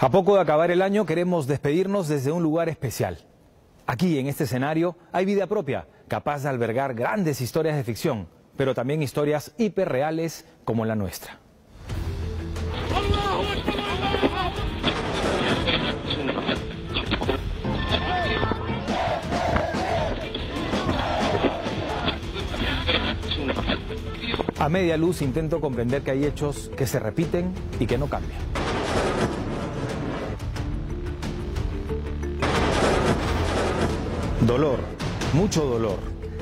A poco de acabar el año queremos despedirnos desde un lugar especial. Aquí, en este escenario, hay vida propia, capaz de albergar grandes historias de ficción, pero también historias hiperreales como la nuestra. A media luz intento comprender que hay hechos que se repiten y que no cambian. Dolor, mucho dolor,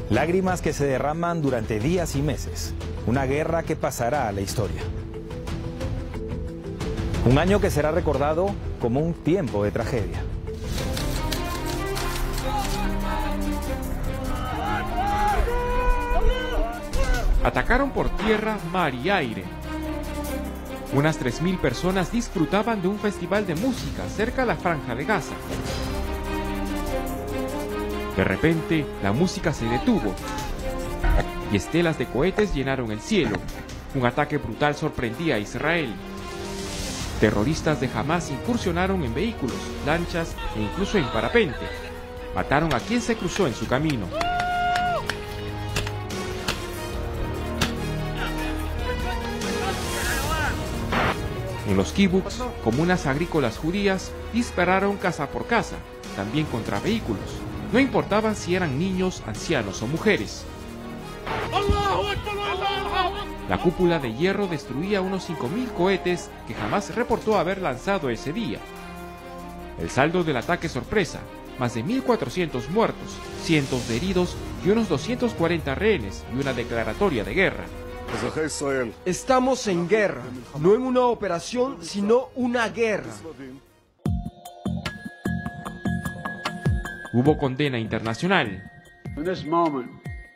lágrimas que se derraman durante días y meses, una guerra que pasará a la historia. Un año que será recordado como un tiempo de tragedia. Atacaron por tierra, mar y aire. Unas 3.000 personas disfrutaban de un festival de música cerca de la Franja de Gaza. De repente, la música se detuvo y estelas de cohetes llenaron el cielo. Un ataque brutal sorprendía a Israel. Terroristas de Hamas incursionaron en vehículos, lanchas e incluso en parapente. Mataron a quien se cruzó en su camino. En los kibbutz, comunas agrícolas judías, dispararon casa por casa, también contra vehículos. No importaban si eran niños, ancianos o mujeres. La cúpula de hierro destruía unos 5.000 cohetes que jamás reportó haber lanzado ese día. El saldo del ataque sorpresa, más de 1.400 muertos, cientos de heridos y unos 240 rehenes y una declaratoria de guerra. Estamos en guerra, no en una operación, sino una guerra. Hubo condena internacional.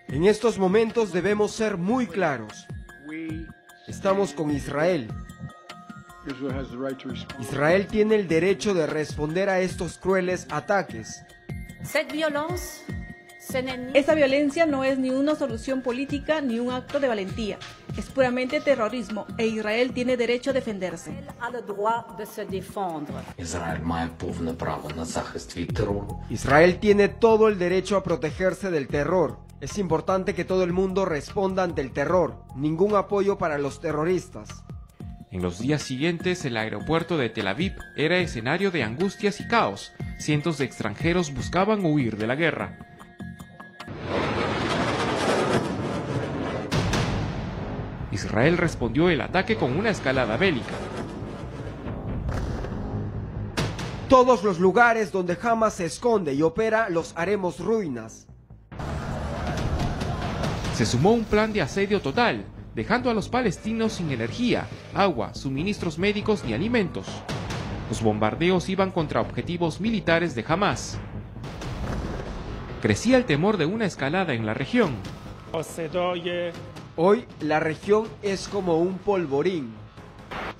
En estos momentos debemos ser muy claros. Estamos con Israel. Israel tiene el derecho de responder a estos crueles ataques. Esta violencia no es ni una solución política ni un acto de valentía. Es puramente terrorismo e Israel tiene derecho a defenderse. Israel tiene todo el derecho a protegerse del terror. Es importante que todo el mundo responda ante el terror. Ningún apoyo para los terroristas. En los días siguientes, el aeropuerto de Tel Aviv era escenario de angustias y caos. Cientos de extranjeros buscaban huir de la guerra. Israel respondió el ataque con una escalada bélica. Todos los lugares donde Hamas se esconde y opera los haremos ruinas. Se sumó un plan de asedio total, dejando a los palestinos sin energía, agua, suministros médicos ni alimentos. Los bombardeos iban contra objetivos militares de Hamas. Crecía el temor de una escalada en la región. Hoy la región es como un polvorín.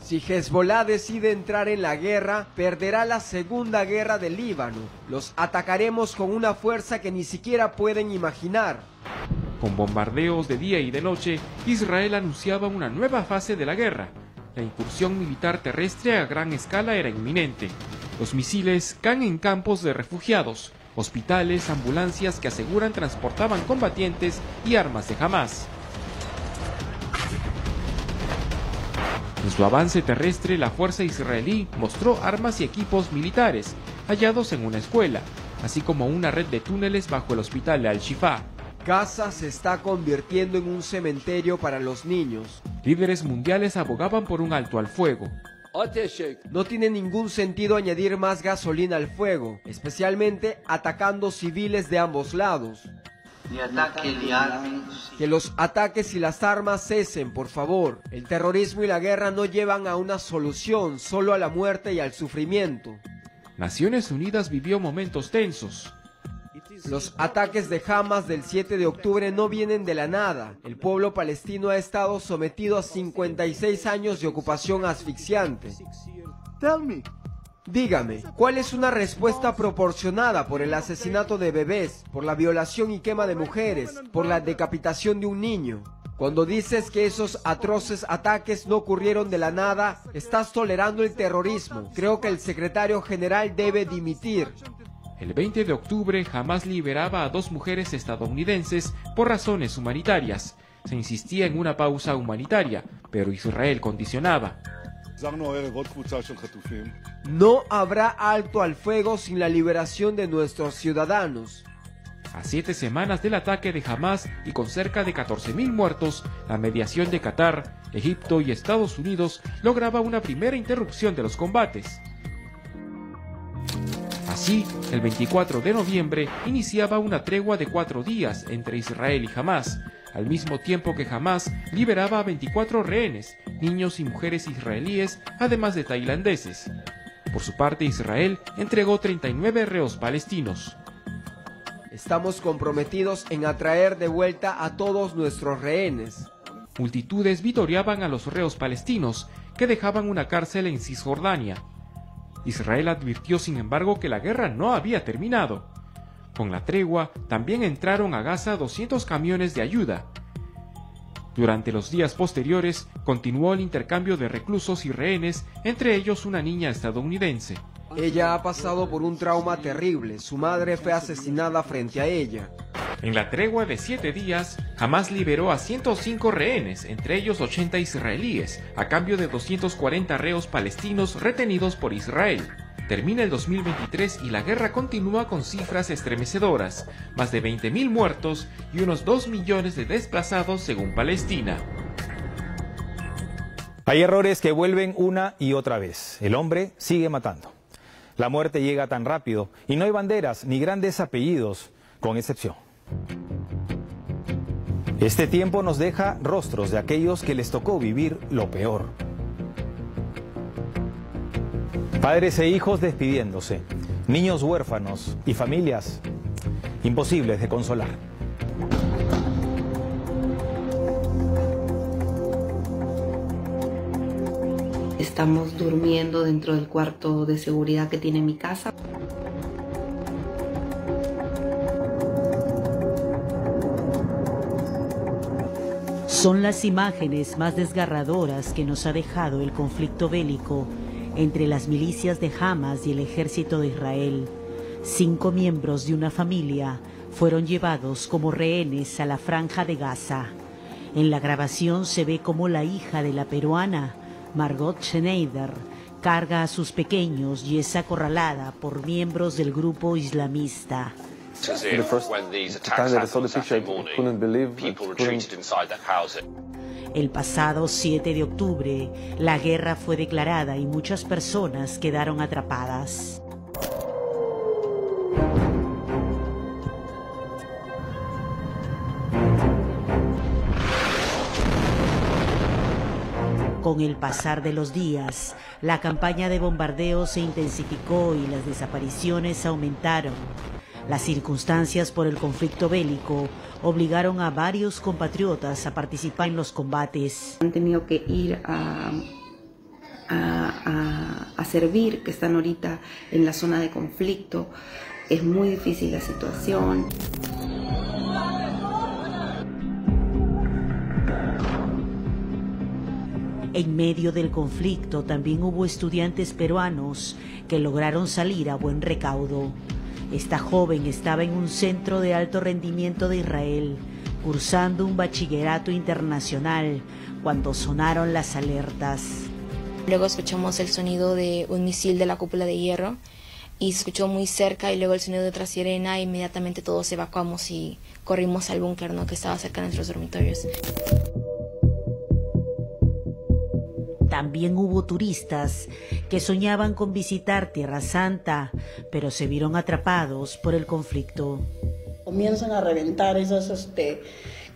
Si Hezbollah decide entrar en la guerra, perderá la segunda guerra del Líbano. Los atacaremos con una fuerza que ni siquiera pueden imaginar. Con bombardeos de día y de noche, Israel anunciaba una nueva fase de la guerra. La incursión militar terrestre a gran escala era inminente. Los misiles caen en campos de refugiados, hospitales, ambulancias que aseguran transportaban combatientes y armas de Hamas. En su avance terrestre, la fuerza israelí mostró armas y equipos militares hallados en una escuela, así como una red de túneles bajo el hospital de Al-Shifa. Gaza se está convirtiendo en un cementerio para los niños. Líderes mundiales abogaban por un alto al fuego. No tiene ningún sentido añadir más gasolina al fuego, especialmente atacando civiles de ambos lados. Que los ataques y las armas cesen, por favor. El terrorismo y la guerra no llevan a una solución, solo a la muerte y al sufrimiento. Naciones Unidas vivió momentos tensos. Los ataques de Hamas del 7 de octubre no vienen de la nada. El pueblo palestino ha estado sometido a 56 años de ocupación asfixiante. Dígame, ¿cuál es una respuesta proporcionada por el asesinato de bebés, por la violación y quema de mujeres, por la decapitación de un niño? Cuando dices que esos atroces ataques no ocurrieron de la nada, estás tolerando el terrorismo. Creo que el secretario general debe dimitir. El 20 de octubre, Hamás liberaba a 2 mujeres estadounidenses por razones humanitarias. Se insistía en una pausa humanitaria, pero Israel condicionaba. No habrá alto al fuego sin la liberación de nuestros ciudadanos. A 7 semanas del ataque de Hamás y con cerca de 14.000 muertos, la mediación de Qatar, Egipto y Estados Unidos lograba una primera interrupción de los combates. Así, el 24 de noviembre iniciaba una tregua de 4 días entre Israel y Hamás, al mismo tiempo que Hamás liberaba a 24 rehenes, niños y mujeres israelíes, además de tailandeses. Por su parte, Israel entregó 39 reos palestinos. Estamos comprometidos en atraer de vuelta a todos nuestros rehenes. Multitudes vitoreaban a los reos palestinos que dejaban una cárcel en Cisjordania. Israel advirtió, sin embargo, que la guerra no había terminado. Con la tregua, también entraron a Gaza 200 camiones de ayuda. Durante los días posteriores, continuó el intercambio de reclusos y rehenes, entre ellos una niña estadounidense. Ella ha pasado por un trauma terrible. Su madre fue asesinada frente a ella. En la tregua de 7 días, Hamás liberó a 105 rehenes, entre ellos 80 israelíes, a cambio de 240 reos palestinos retenidos por Israel. Termina el 2023 y la guerra continúa con cifras estremecedoras, más de 20.000 muertos y unos 2 millones de desplazados según Palestina. Hay errores que vuelven una y otra vez. El hombre sigue matando. La muerte llega tan rápido y no hay banderas ni grandes apellidos, con excepción. Este tiempo nos deja rostros de aquellos que les tocó vivir lo peor. Padres e hijos despidiéndose, niños huérfanos y familias imposibles de consolar. Estamos durmiendo dentro del cuarto de seguridad que tiene mi casa. Son las imágenes más desgarradoras que nos ha dejado el conflicto bélico entre las milicias de Hamás y el ejército de Israel. 5 miembros de una familia fueron llevados como rehenes a la franja de Gaza. En la grabación se ve cómo la hija de la peruana, Margot Schneider, carga a sus pequeños y es acorralada por miembros del grupo islamista. El pasado 7 de octubre, la guerra fue declarada y muchas personas quedaron atrapadas. Con el pasar de los días, la campaña de bombardeo se intensificó y las desapariciones aumentaron. Las circunstancias por el conflicto bélico obligaron a varios compatriotas a participar en los combates. Han tenido que ir a servir, que están ahorita en la zona de conflicto. Es muy difícil la situación. En medio del conflicto también hubo estudiantes peruanos que lograron salir a buen recaudo. Esta joven estaba en un centro de alto rendimiento de Israel, cursando un bachillerato internacional, cuando sonaron las alertas. Luego escuchamos el sonido de un misil de la cúpula de hierro y se escuchó muy cerca, y luego el sonido de otra sirena. Inmediatamente todos evacuamos y corrimos al búnker, ¿no?, que estaba cerca de nuestros dormitorios. También hubo turistas que soñaban con visitar Tierra Santa, pero se vieron atrapados por el conflicto. Comienzan a reventar esos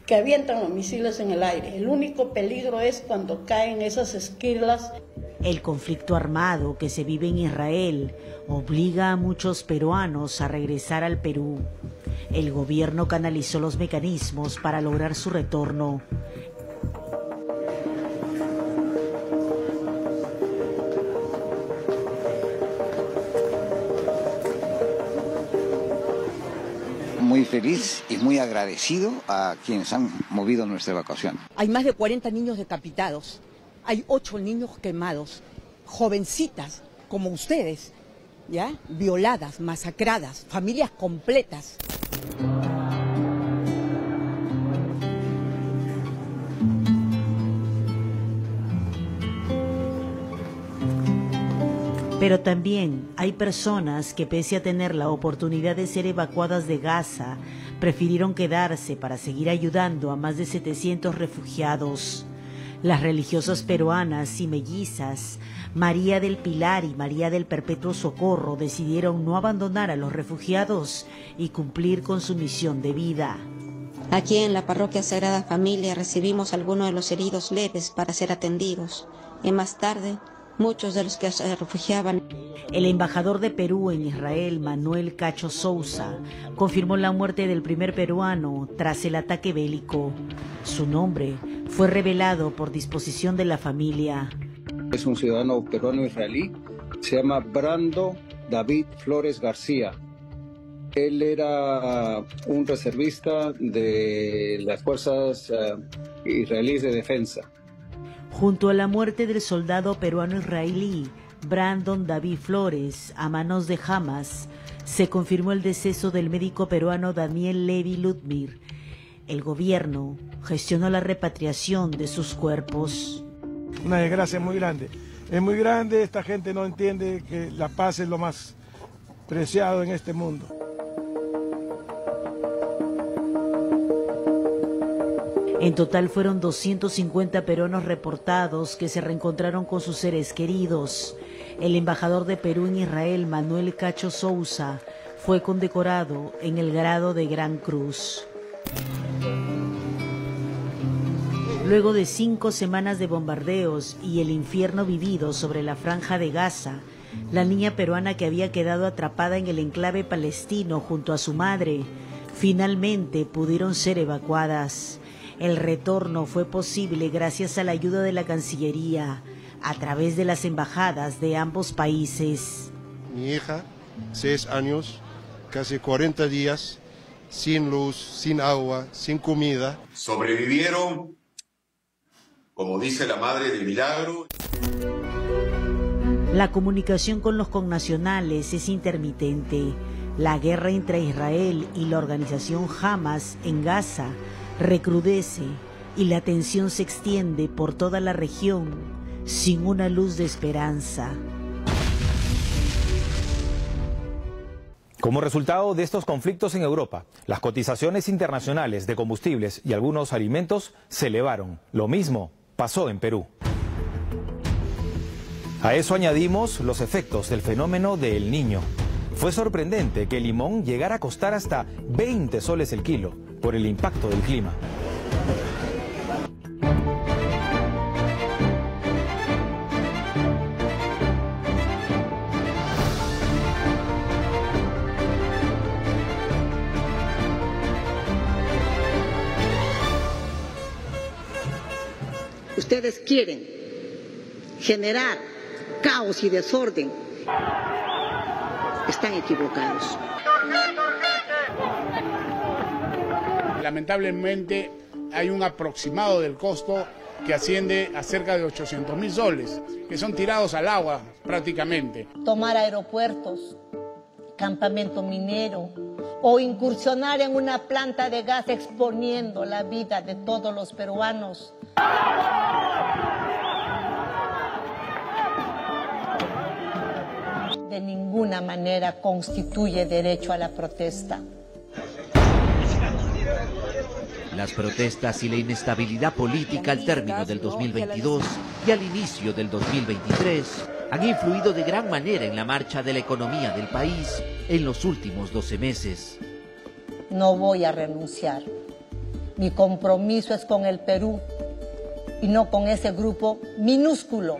que avientan los misiles en el aire. El único peligro es cuando caen esas esquirlas. El conflicto armado que se vive en Israel obliga a muchos peruanos a regresar al Perú. El gobierno canalizó los mecanismos para lograr su retorno. muy feliz y muy agradecido a quienes han movido nuestra evacuación. Hay más de 40 niños decapitados, hay 8 niños quemados, jovencitas como ustedes, ¿ya? Violadas, masacradas, familias completas. Pero también hay personas que, pese a tener la oportunidad de ser evacuadas de Gaza, prefirieron quedarse para seguir ayudando a más de 700 refugiados. Las religiosas peruanas y mellizas, María del Pilar y María del Perpetuo Socorro, decidieron no abandonar a los refugiados y cumplir con su misión de vida. Aquí en la parroquia Sagrada Familia recibimos a algunos de los heridos leves para ser atendidos y más tarde muchos de los que se refugiaban. El embajador de Perú en Israel, Manuel Cacho Sousa, confirmó la muerte del primer peruano tras el ataque bélico. Su nombre fue revelado por disposición de la familia. Es un ciudadano peruano-israelí, se llama Brando David Flores García. Él era un reservista de las fuerzas israelíes de defensa. Junto a la muerte del soldado peruano-israelí Brandon David Flores a manos de Hamas, se confirmó el deceso del médico peruano Daniel Levi Ludmir. El gobierno gestionó la repatriación de sus cuerpos. Una desgracia muy grande. Es muy grande, esta gente no entiende que la paz es lo más preciado en este mundo. En total fueron 250 peruanos reportados que se reencontraron con sus seres queridos. El embajador de Perú en Israel, Manuel Cacho Sousa, fue condecorado en el grado de Gran Cruz. Luego de 5 semanas de bombardeos y el infierno vivido sobre la franja de Gaza, la niña peruana que había quedado atrapada en el enclave palestino junto a su madre, finalmente pudieron ser evacuadas. El retorno fue posible gracias a la ayuda de la Cancillería, a través de las embajadas de ambos países. Mi hija, 6 años, casi 40 días, sin luz, sin agua, sin comida. Sobrevivieron, como dice la madre de Milagro. La comunicación con los connacionales es intermitente. La guerra entre Israel y la organización Hamas en Gaza recrudece y la tensión se extiende por toda la región sin una luz de esperanza. Como resultado de estos conflictos en Europa, las cotizaciones internacionales de combustibles y algunos alimentos se elevaron. Lo mismo pasó en Perú. A eso añadimos los efectos del fenómeno de El Niño. Fue sorprendente que el limón llegara a costar hasta 20 soles el kilo por el impacto del clima. Ustedes quieren generar caos y desorden. Están equivocados. Lamentablemente hay un aproximado del costo que asciende a cerca de 800.000 soles, que son tirados al agua prácticamente. Tomar aeropuertos, campamento minero o incursionar en una planta de gas exponiendo la vida de todos los peruanos. De ninguna manera constituye derecho a la protesta. Las protestas y la inestabilidad política al término del 2022 y al inicio del 2023 han influido de gran manera en la marcha de la economía del país en los últimos 12 meses. No voy a renunciar. Mi compromiso es con el Perú y no con ese grupo minúsculo.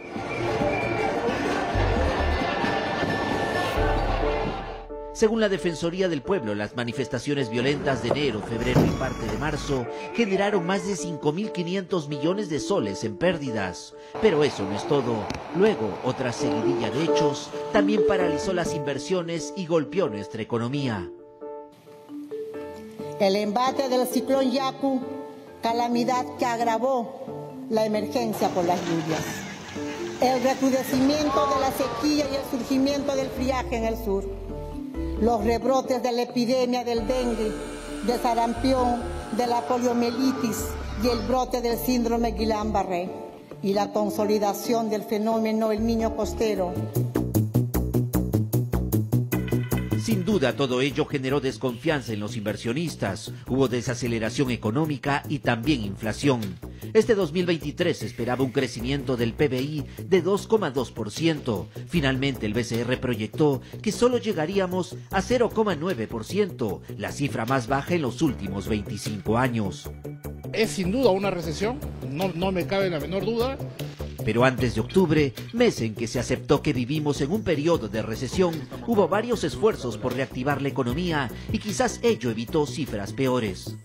Según la Defensoría del Pueblo, las manifestaciones violentas de enero, febrero y parte de marzo generaron más de 5.500 millones de soles en pérdidas. Pero eso no es todo. Luego, otra seguidilla de hechos también paralizó las inversiones y golpeó nuestra economía. El embate del ciclón Yaku, calamidad que agravó la emergencia por las lluvias. El recrudecimiento de la sequía y el surgimiento del friaje en el sur. Los rebrotes de la epidemia del dengue, de sarampión, de la poliomielitis y el brote del síndrome Guillain-Barré. Y la consolidación del fenómeno El Niño Costero. Sin duda, todo ello generó desconfianza en los inversionistas, hubo desaceleración económica y también inflación. Este 2023 se esperaba un crecimiento del PBI de 2,2%. Finalmente, el BCR proyectó que solo llegaríamos a 0,9%, la cifra más baja en los últimos 25 años. Es sin duda una recesión, no me cabe la menor duda. Pero antes de octubre, mes en que se aceptó que vivimos en un periodo de recesión, hubo varios esfuerzos por reactivar la economía y quizás ello evitó cifras peores.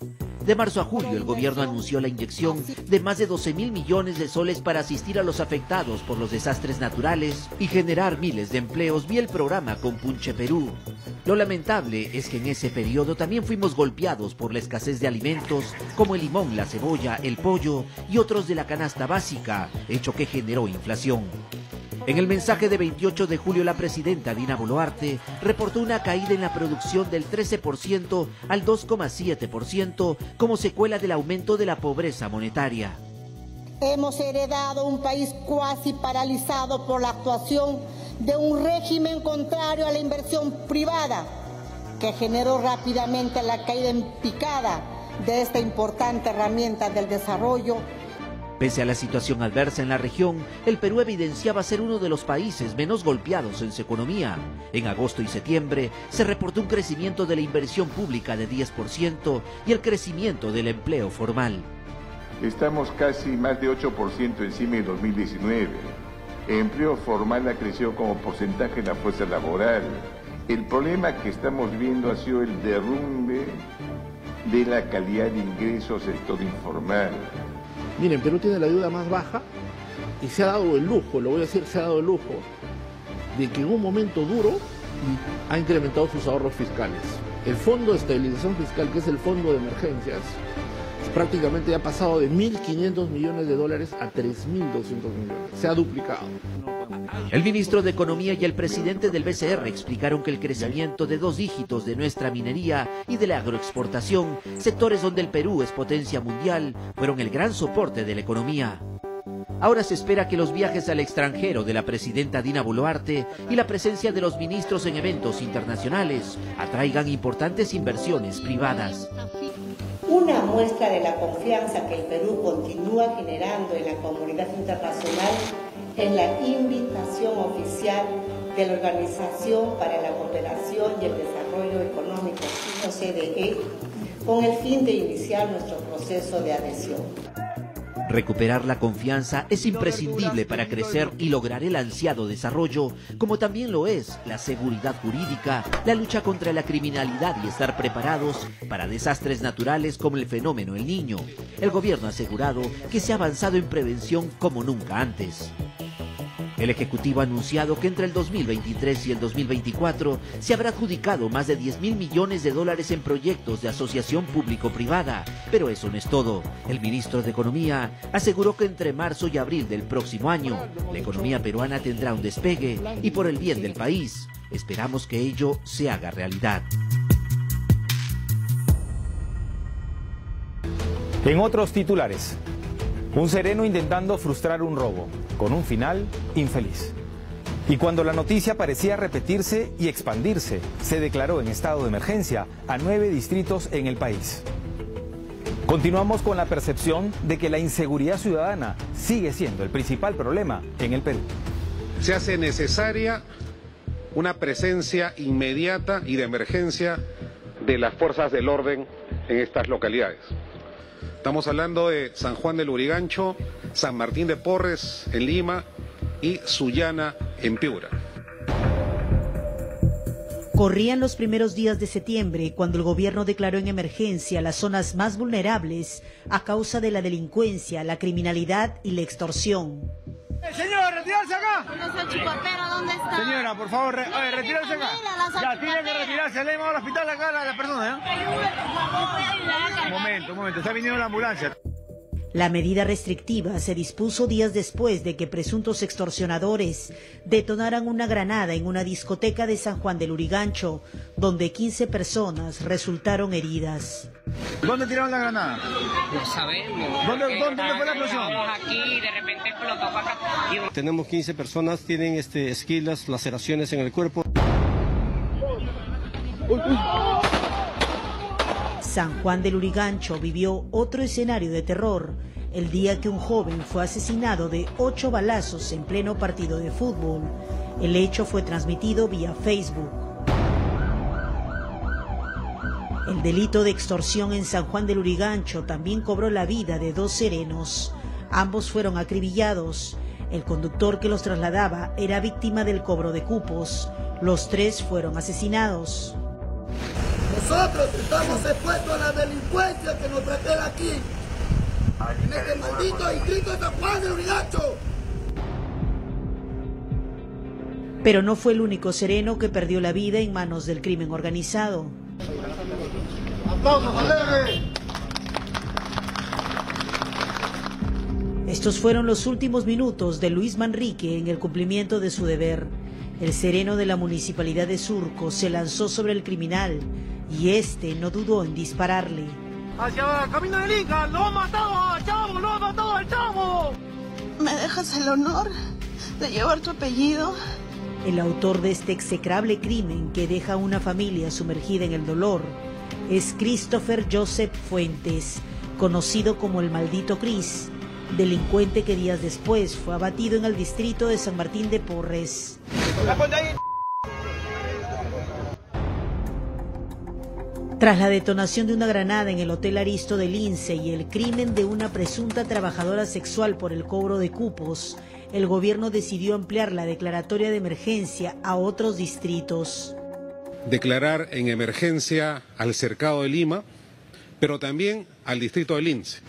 De marzo a julio, el gobierno anunció la inyección de más de 12.000 millones de soles para asistir a los afectados por los desastres naturales y generar miles de empleos vía el programa Compunche Perú. Lo lamentable es que en ese periodo también fuimos golpeados por la escasez de alimentos como el limón, la cebolla, el pollo y otros de la canasta básica, hecho que generó inflación. En el mensaje de 28 de julio, la presidenta Dina Boluarte reportó una caída en la producción del 13% al 2,7% como secuela del aumento de la pobreza monetaria. Hemos heredado un país cuasi paralizado por la actuación de un régimen contrario a la inversión privada, que generó rápidamente la caída en picada de esta importante herramienta del desarrollo. Pese a la situación adversa en la región, el Perú evidenciaba ser uno de los países menos golpeados en su economía. En agosto y septiembre se reportó un crecimiento de la inversión pública de 10% y el crecimiento del empleo formal. Estamos casi más de 8% encima de 2019. El empleo formal ha crecido como porcentaje de la fuerza laboral. El problema que estamos viendo ha sido el derrumbe de la calidad de ingresos del sector informal. Miren, Perú tiene la deuda más baja y se ha dado el lujo, lo voy a decir, se ha dado el lujo de que en un momento duro ha incrementado sus ahorros fiscales. El Fondo de Estabilización Fiscal, que es el fondo de emergencias, prácticamente ha pasado de 1.500 millones de dólares a 3.200 millones. Se ha duplicado. El ministro de Economía y el presidente del BCR explicaron que el crecimiento de 2 dígitos de nuestra minería y de la agroexportación, sectores donde el Perú es potencia mundial, fueron el gran soporte de la economía. Ahora se espera que los viajes al extranjero de la presidenta Dina Boluarte y la presencia de los ministros en eventos internacionales atraigan importantes inversiones privadas. Una muestra de la confianza que el Perú continúa generando en la comunidad internacional es la invitación oficial de la Organización para la Cooperación y el Desarrollo Económico, OCDE, con el fin de iniciar nuestro proceso de adhesión. Recuperar la confianza es imprescindible para crecer y lograr el ansiado desarrollo, como también lo es la seguridad jurídica, la lucha contra la criminalidad y estar preparados para desastres naturales como el fenómeno El Niño. El gobierno ha asegurado que se ha avanzado en prevención como nunca antes. El Ejecutivo ha anunciado que entre el 2023 y el 2024 se habrá adjudicado más de 10.000 millones de dólares en proyectos de asociación público-privada. Pero eso no es todo. El ministro de Economía aseguró que entre marzo y abril del próximo año, la economía peruana tendrá un despegue y por el bien del país, esperamos que ello se haga realidad. En otros titulares, un sereno intentando frustrar un robo, con un final infeliz. Y cuando la noticia parecía repetirse y expandirse, se declaró en estado de emergencia a 9 distritos en el país. Continuamos con la percepción de que la inseguridad ciudadana sigue siendo el principal problema en el Perú. Se hace necesaria una presencia inmediata y de emergencia de las fuerzas del orden en estas localidades. Estamos hablando de San Juan del Lurigancho, San Martín de Porres en Lima y Sullana en Piura. Corrían los primeros días de septiembre cuando el gobierno declaró en emergencia las zonas más vulnerables a causa de la delincuencia, la criminalidad y la extorsión. Señor, retirarse acá. ¿Dónde está? Señora, por favor, retirarse acá. Ya, tiene que retirarse. Le hemos al hospital acá a la persona, ¿eh? Un momento, está viniendo la ambulancia. La medida restrictiva se dispuso días después de que presuntos extorsionadores detonaran una granada en una discoteca de San Juan del Lurigancho, donde 15 personas resultaron heridas. ¿Dónde tiraron la granada? No sabemos. ¿Dónde fue la explosión? Aquí y de repente explotó para acá. Tenemos 15 personas, tienen esquilas, laceraciones en el cuerpo. San Juan del Lurigancho vivió otro escenario de terror el día que un joven fue asesinado de 8 balazos en pleno partido de fútbol. El hecho fue transmitido vía Facebook. El delito de extorsión en San Juan del Lurigancho también cobró la vida de 2 serenos. Ambos fueron acribillados. El conductor que los trasladaba era víctima del cobro de cupos. Los 3 fueron asesinados. Nosotros estamos expuestos a la delincuencia que nos trajera aquí, en este maldito distrito de San Juan del Lurigancho. Pero no fue el único sereno que perdió la vida en manos del crimen organizado. ¡Aplausos, alegre! Estos fueron los últimos minutos de Luis Manrique en el cumplimiento de su deber. El sereno de la municipalidad de Surco se lanzó sobre el criminal y este no dudó en dispararle. Hacia camino del Inca, lo han matado al chavo, lo han matado al chavo. ¿Me dejas el honor de llevar tu apellido? El autor de este execrable crimen que deja a una familia sumergida en el dolor es Christopher Joseph Fuentes, conocido como el Maldito Cris, delincuente que días después fue abatido en el distrito de San Martín de Porres. Tras la detonación de una granada en el Hotel Aristo del Lince y el crimen de una presunta trabajadora sexual por el cobro de cupos, el gobierno decidió ampliar la declaratoria de emergencia a otros distritos. Declarar en emergencia al Cercado de Lima, pero también al distrito de Lince.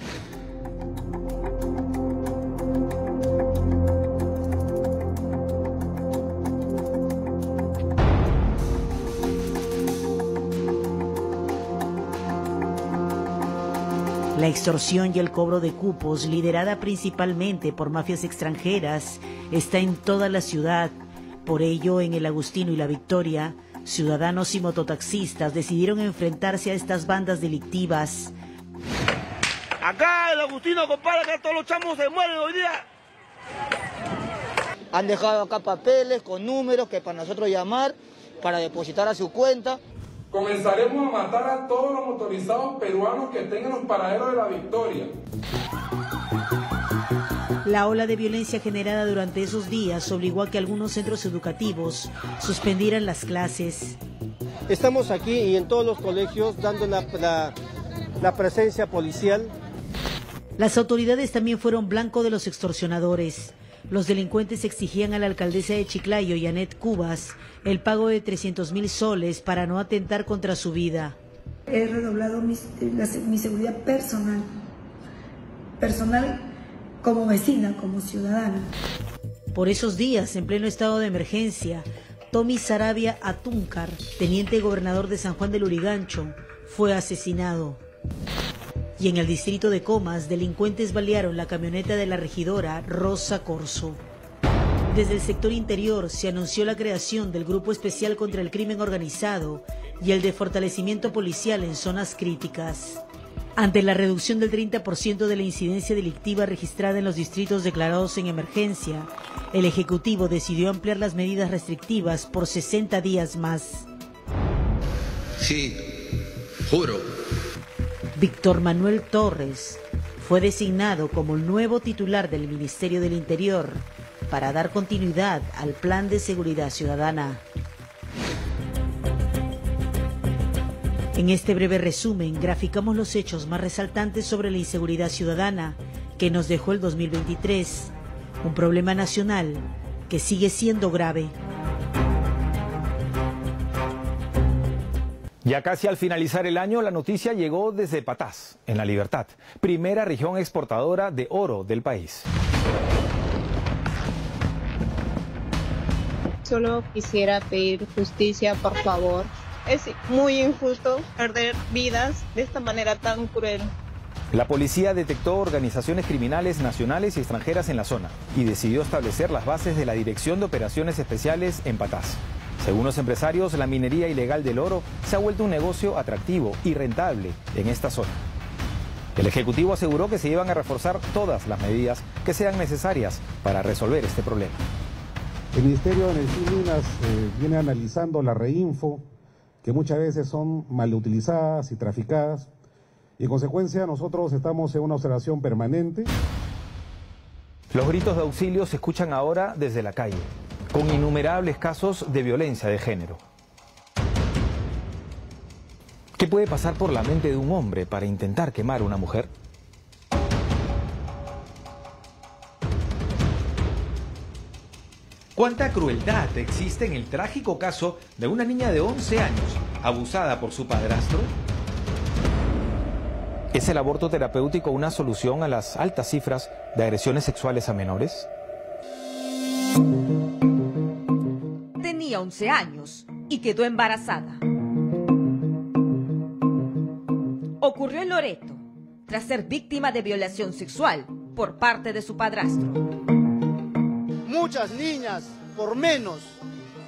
La extorsión y el cobro de cupos, liderada principalmente por mafias extranjeras, está en toda la ciudad. Por ello, en el Agustino y la Victoria, ciudadanos y mototaxistas decidieron enfrentarse a estas bandas delictivas. Acá el Agustino, compadre, acá todos los chamos se mueren hoy día. Han dejado acá papeles con números que para nosotros llamar, para depositar a su cuenta. Comenzaremos a matar a todos los motorizados peruanos que estén en los paraderos de la Victoria. La ola de violencia generada durante esos días obligó a que algunos centros educativos suspendieran las clases. Estamos aquí y en todos los colegios dando la presencia policial. Las autoridades también fueron blanco de los extorsionadores. Los delincuentes exigían a la alcaldesa de Chiclayo, Yanet Cubas, el pago de 300.000 soles para no atentar contra su vida. He redoblado mi seguridad personal como vecina, como ciudadana. Por esos días, en pleno estado de emergencia, Tommy Sarabia Atúncar, teniente gobernador de San Juan del Lurigancho, fue asesinado. Y en el distrito de Comas, delincuentes balearon la camioneta de la regidora Rosa Corso. Desde el sector interior se anunció la creación del Grupo Especial contra el Crimen Organizado y el de fortalecimiento policial en zonas críticas. Ante la reducción del 30% de la incidencia delictiva registrada en los distritos declarados en emergencia, el Ejecutivo decidió ampliar las medidas restrictivas por 60 días más. Sí, juro. Víctor Manuel Torres fue designado como el nuevo titular del Ministerio del Interior para dar continuidad al Plan de Seguridad Ciudadana. En este breve resumen, graficamos los hechos más resaltantes sobre la inseguridad ciudadana que nos dejó el 2023, un problema nacional que sigue siendo grave. Ya casi al finalizar el año, la noticia llegó desde Patás, en La Libertad, primera región exportadora de oro del país. Solo quisiera pedir justicia, por favor, Es muy injusto perder vidas de esta manera tan cruel. La policía detectó organizaciones criminales nacionales y extranjeras en la zona y decidió establecer las bases de la Dirección de Operaciones Especiales en Patás. Según los empresarios, la minería ilegal del oro se ha vuelto un negocio atractivo y rentable en esta zona. El Ejecutivo aseguró que se iban a reforzar todas las medidas que sean necesarias para resolver este problema. El Ministerio de Energía y Minas viene analizando la reinfo, que muchas veces son mal utilizadas y traficadas, y en consecuencia nosotros estamos en una observación permanente. Los gritos de auxilio se escuchan ahora desde la calle, con innumerables casos de violencia de género. ¿Qué puede pasar por la mente de un hombre para intentar quemar a una mujer? ¿Cuánta crueldad existe en el trágico caso de una niña de 11 años abusada por su padrastro? ¿Es el aborto terapéutico una solución a las altas cifras de agresiones sexuales a menores? Tenía 11 años y quedó embarazada. Ocurrió en Loreto, tras ser víctima de violación sexual por parte de su padrastro. Muchas niñas, por menos,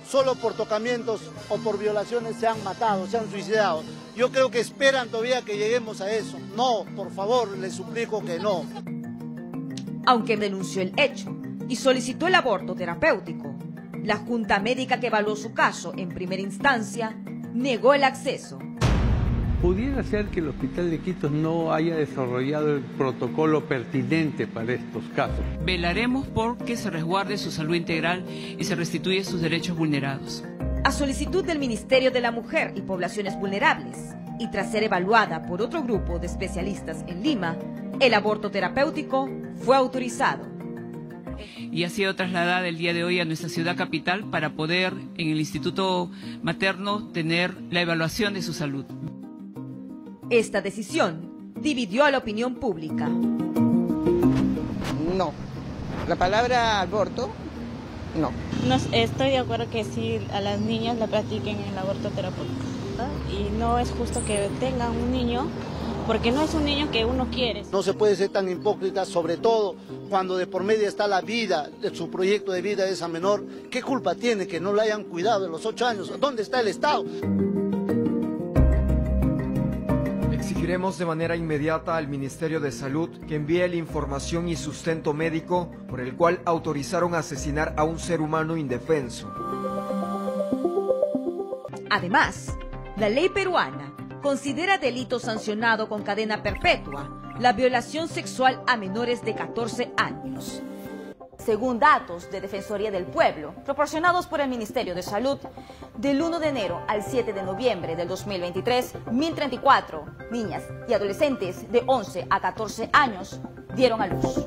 solo por tocamientos o por violaciones se han matado, se han suicidado. Yo creo que esperan todavía que lleguemos a eso. No, por favor, les suplico que no. Aunque denunció el hecho y solicitó el aborto terapéutico, la Junta Médica que evaluó su caso en primera instancia negó el acceso. Pudiera ser que el Hospital de Iquitos no haya desarrollado el protocolo pertinente para estos casos. Velaremos por que se resguarde su salud integral y se restituya sus derechos vulnerados. A solicitud del Ministerio de la Mujer y Poblaciones Vulnerables, y tras ser evaluada por otro grupo de especialistas en Lima, el aborto terapéutico fue autorizado. Y ha sido trasladada el día de hoy a nuestra ciudad capital para poder en el Instituto Materno tener la evaluación de su salud. Esta decisión dividió a la opinión pública. No. La palabra aborto, no. No estoy de acuerdo que sí a las niñas la practiquen el aborto terapéutico. Y no es justo que tengan un niño, porque no es un niño que uno quiere. No se puede ser tan hipócrita, sobre todo cuando de por medio está la vida, su proyecto de vida de esa menor. ¿Qué culpa tiene que no la hayan cuidado de los 8 años? ¿Dónde está el Estado? Exigiremos de manera inmediata al Ministerio de Salud que envíe la información y sustento médico por el cual autorizaron asesinar a un ser humano indefenso. Además, la ley peruana considera delito sancionado con cadena perpetua la violación sexual a menores de 14 años. Según datos de Defensoría del Pueblo, proporcionados por el Ministerio de Salud, del 1 de enero al 7 de noviembre del 2023, 1.034 niñas y adolescentes de 11 a 14 años dieron a luz.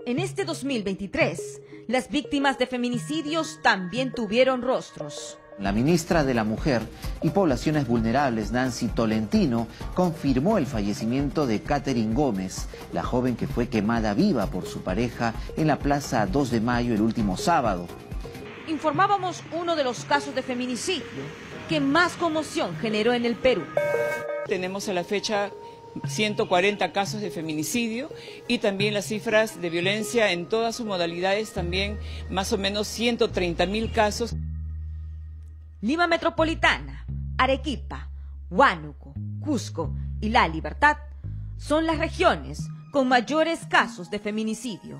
En este 2023, las víctimas de feminicidios también tuvieron rostros. La ministra de la Mujer y Poblaciones Vulnerables, Nancy Tolentino, confirmó el fallecimiento de Catherine Gómez, la joven que fue quemada viva por su pareja en la Plaza 2 de Mayo el último sábado. Informábamos uno de los casos de feminicidio que más conmoción generó en el Perú. Tenemos a la fecha 140 casos de feminicidio y también las cifras de violencia en todas sus modalidades, también más o menos 130.000 casos. Lima Metropolitana, Arequipa, Huánuco, Cusco y La Libertad son las regiones con mayores casos de feminicidio.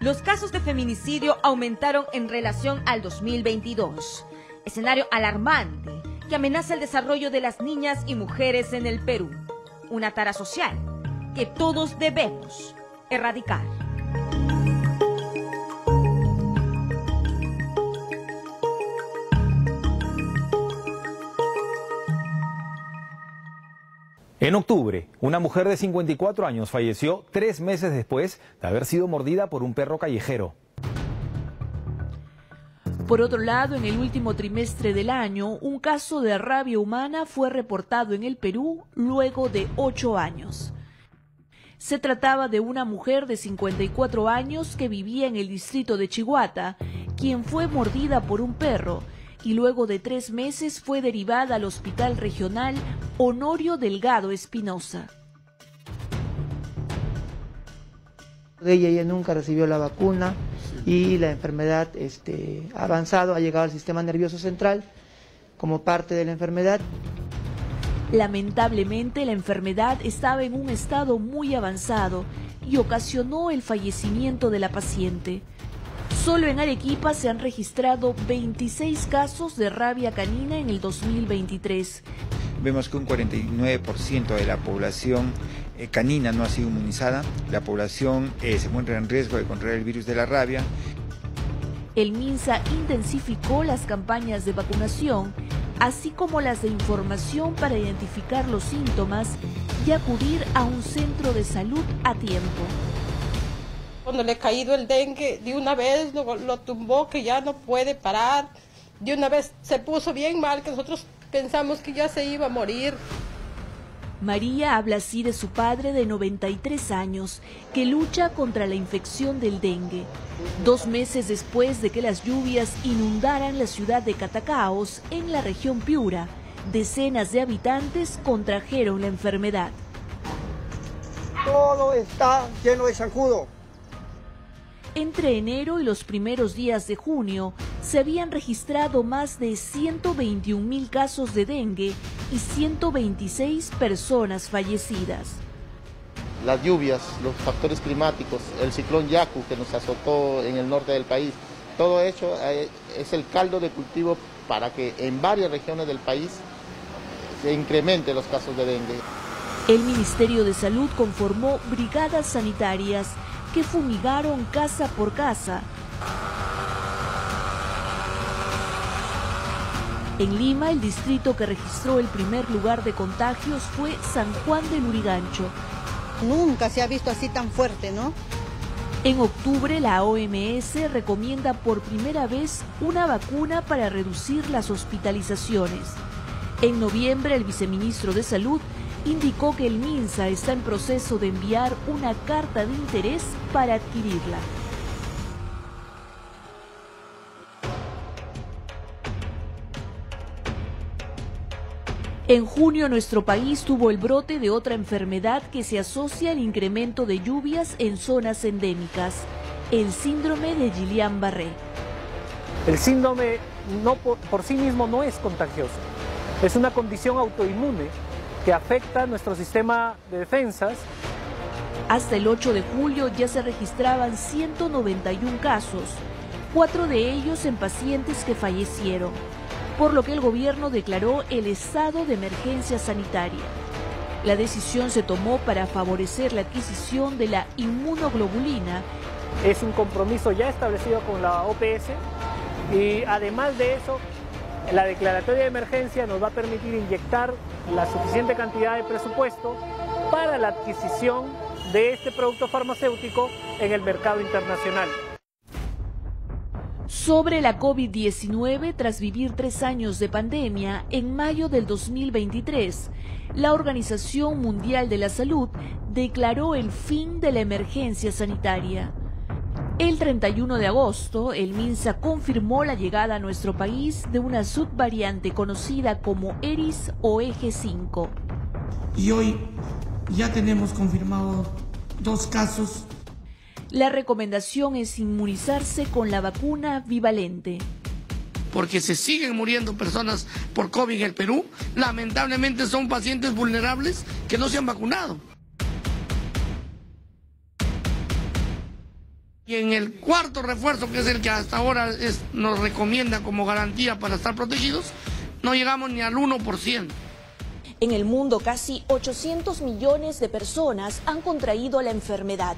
Los casos de feminicidio aumentaron en relación al 2022, escenario alarmante que amenaza el desarrollo de las niñas y mujeres en el Perú, una tara social que todos debemos erradicar. En octubre, una mujer de 54 años falleció 3 meses después de haber sido mordida por un perro callejero. Por otro lado, en el último trimestre del año, un caso de rabia humana fue reportado en el Perú luego de 8 años. Se trataba de una mujer de 54 años que vivía en el distrito de Chiguata, quien fue mordida por un perro y luego de 3 meses fue derivada al Hospital Regional Honorio Delgado Espinosa. Ella nunca recibió la vacuna y la enfermedad ha avanzado, ha llegado al sistema nervioso central como parte de la enfermedad. Lamentablemente, la enfermedad estaba en un estado muy avanzado y ocasionó el fallecimiento de la paciente. Solo en Arequipa se han registrado 26 casos de rabia canina en el 2023. Vemos que un 49% de la población canina no ha sido inmunizada. La población se encuentra en riesgo de contraer el virus de la rabia. El MINSA intensificó las campañas de vacunación, así como las de información para identificar los síntomas y acudir a un centro de salud a tiempo. Cuando le ha caído el dengue, de una vez lo tumbó, que ya no puede parar. De una vez se puso bien mal, que nosotros pensamos que ya se iba a morir. María habla así de su padre de 93 años, que lucha contra la infección del dengue. 2 meses después de que las lluvias inundaran la ciudad de Catacaos, en la región Piura, decenas de habitantes contrajeron la enfermedad. Todo está lleno de zancudo. Entre enero y los primeros días de junio, se habían registrado más de 121.000 casos de dengue y 126 personas fallecidas. Las lluvias, los factores climáticos, el ciclón Yaku que nos azotó en el norte del país, todo eso es el caldo de cultivo para que en varias regiones del país se incrementen los casos de dengue. El Ministerio de Salud conformó brigadas sanitarias que fumigaron casa por casa. En Lima, el distrito que registró el primer lugar de contagios fue San Juan de Lurigancho. Nunca se ha visto así tan fuerte, ¿no? En octubre, la OMS recomienda por primera vez una vacuna para reducir las hospitalizaciones. En noviembre, el viceministro de Salud indicó que el MINSA está en proceso de enviar una carta de interés para adquirirla. En junio, nuestro país tuvo el brote de otra enfermedad que se asocia al incremento de lluvias en zonas endémicas, el síndrome de Guillain-Barré. El síndrome por sí mismo no es contagioso, es una condición autoinmune que afecta nuestro sistema de defensas. Hasta el 8 de julio ya se registraban 191 casos, 4 de ellos en pacientes que fallecieron, por lo que el gobierno declaró el estado de emergencia sanitaria. La decisión se tomó para favorecer la adquisición de la inmunoglobulina. Es un compromiso ya establecido con la OPS y además de eso, la declaratoria de emergencia nos va a permitir inyectar la suficiente cantidad de presupuesto para la adquisición de este producto farmacéutico en el mercado internacional. Sobre la COVID-19, tras vivir 3 años de pandemia, en mayo del 2023, la Organización Mundial de la Salud declaró el fin de la emergencia sanitaria. El 31 de agosto, el MINSA confirmó la llegada a nuestro país de una subvariante conocida como ERIS o Eje 5. Y hoy ya tenemos confirmado 2 casos. La recomendación es inmunizarse con la vacuna bivalente. Porque se siguen muriendo personas por COVID en el Perú. Lamentablemente son pacientes vulnerables que no se han vacunado. Y en el cuarto refuerzo, que es el que hasta ahora nos recomienda como garantía para estar protegidos, no llegamos ni al 1%. En el mundo, casi 800 millones de personas han contraído la enfermedad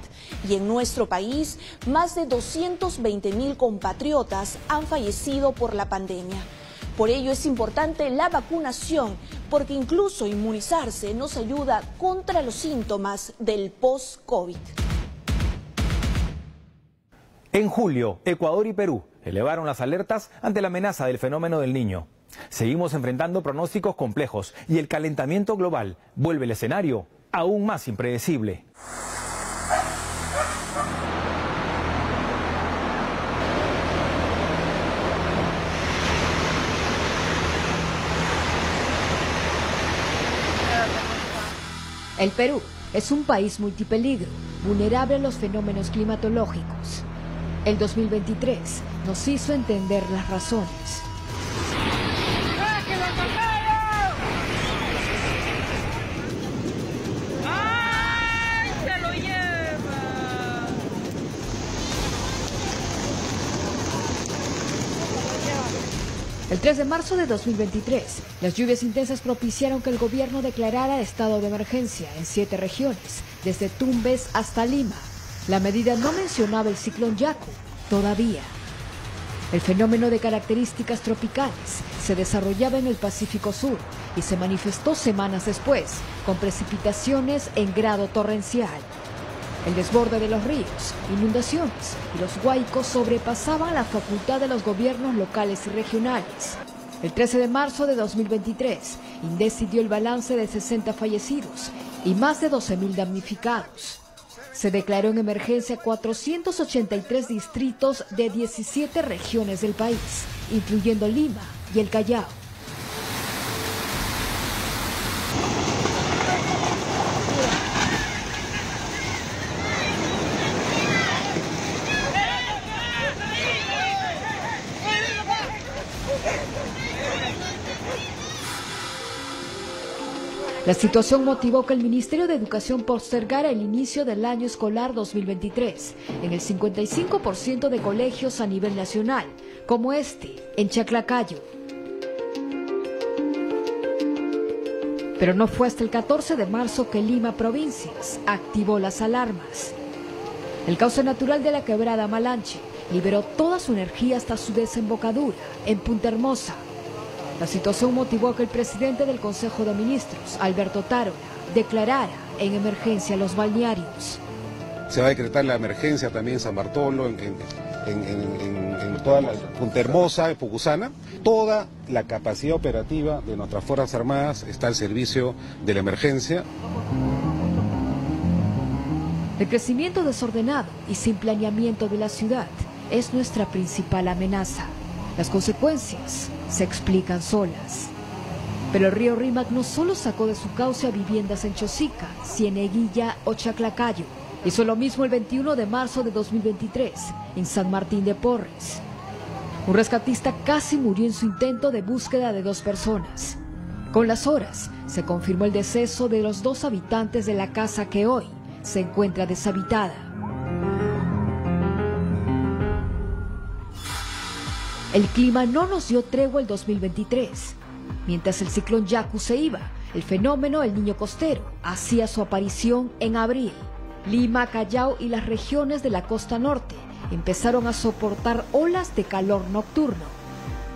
y en nuestro país, más de 220.000 compatriotas han fallecido por la pandemia. Por ello es importante la vacunación, porque incluso inmunizarse nos ayuda contra los síntomas del post-COVID. En julio, Ecuador y Perú elevaron las alertas ante la amenaza del fenómeno del Niño. Seguimos enfrentando pronósticos complejos y el calentamiento global vuelve el escenario aún más impredecible. El Perú es un país multipeligro, vulnerable a los fenómenos climatológicos. El 2023 nos hizo entender las razones. El 3 de marzo de 2023, las lluvias intensas propiciaron que el gobierno declarara estado de emergencia en 7 regiones, desde Tumbes hasta Lima. La medida no mencionaba el ciclón Yaku, todavía. El fenómeno de características tropicales se desarrollaba en el Pacífico Sur y se manifestó semanas después, con precipitaciones en grado torrencial. El desborde de los ríos, inundaciones y los huaicos sobrepasaban la facultad de los gobiernos locales y regionales. El 13 de marzo de 2023, INDECI dio el balance de 60 fallecidos y más de 12.000 damnificados. Se declaró en emergencia 483 distritos de 17 regiones del país, incluyendo Lima y el Callao. La situación motivó que el Ministerio de Educación postergara el inicio del año escolar 2023 en el 55% de colegios a nivel nacional, como en Chaclacayo. Pero no fue hasta el 14 de marzo que Lima Provincias activó las alarmas. El cauce natural de la quebrada Malanche liberó toda su energía hasta su desembocadura en Punta Hermosa. La situación motivó que el presidente del Consejo de Ministros, Alberto Tarola, declarara en emergencia los balnearios. Se va a decretar la emergencia también en San Bartolo, en toda la Punta Hermosa, en Pucusana. Toda la capacidad operativa de nuestras Fuerzas Armadas está al servicio de la emergencia. El crecimiento desordenado y sin planeamiento de la ciudad es nuestra principal amenaza. Las consecuencias se explican solas. Pero el río Rímac no solo sacó de su cauce a viviendas en Chosica, Cieneguilla o Chaclacayo. Hizo lo mismo el 21 de marzo de 2023 en San Martín de Porres. Un rescatista casi murió en su intento de búsqueda de 2 personas. Con las horas se confirmó el deceso de los 2 habitantes de la casa que hoy se encuentra deshabitada. El clima no nos dio tregua el 2023. Mientras el ciclón Yaku se iba, el fenómeno El Niño Costero hacía su aparición en abril. Lima, Callao y las regiones de la costa norte empezaron a soportar olas de calor nocturno.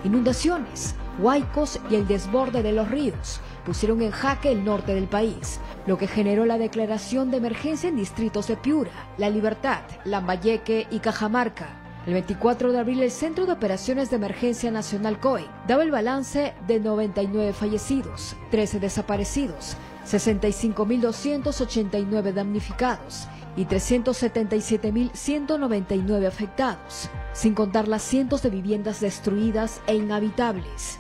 Inundaciones, huaicos y el desborde de los ríos pusieron en jaque el norte del país, lo que generó la declaración de emergencia en distritos de Piura, La Libertad, Lambayeque y Cajamarca. El 24 de abril, el Centro de Operaciones de Emergencia Nacional COE daba el balance de 99 fallecidos, 13 desaparecidos, 65.289 damnificados y 377.199 afectados, sin contar las cientos de viviendas destruidas e inhabitables.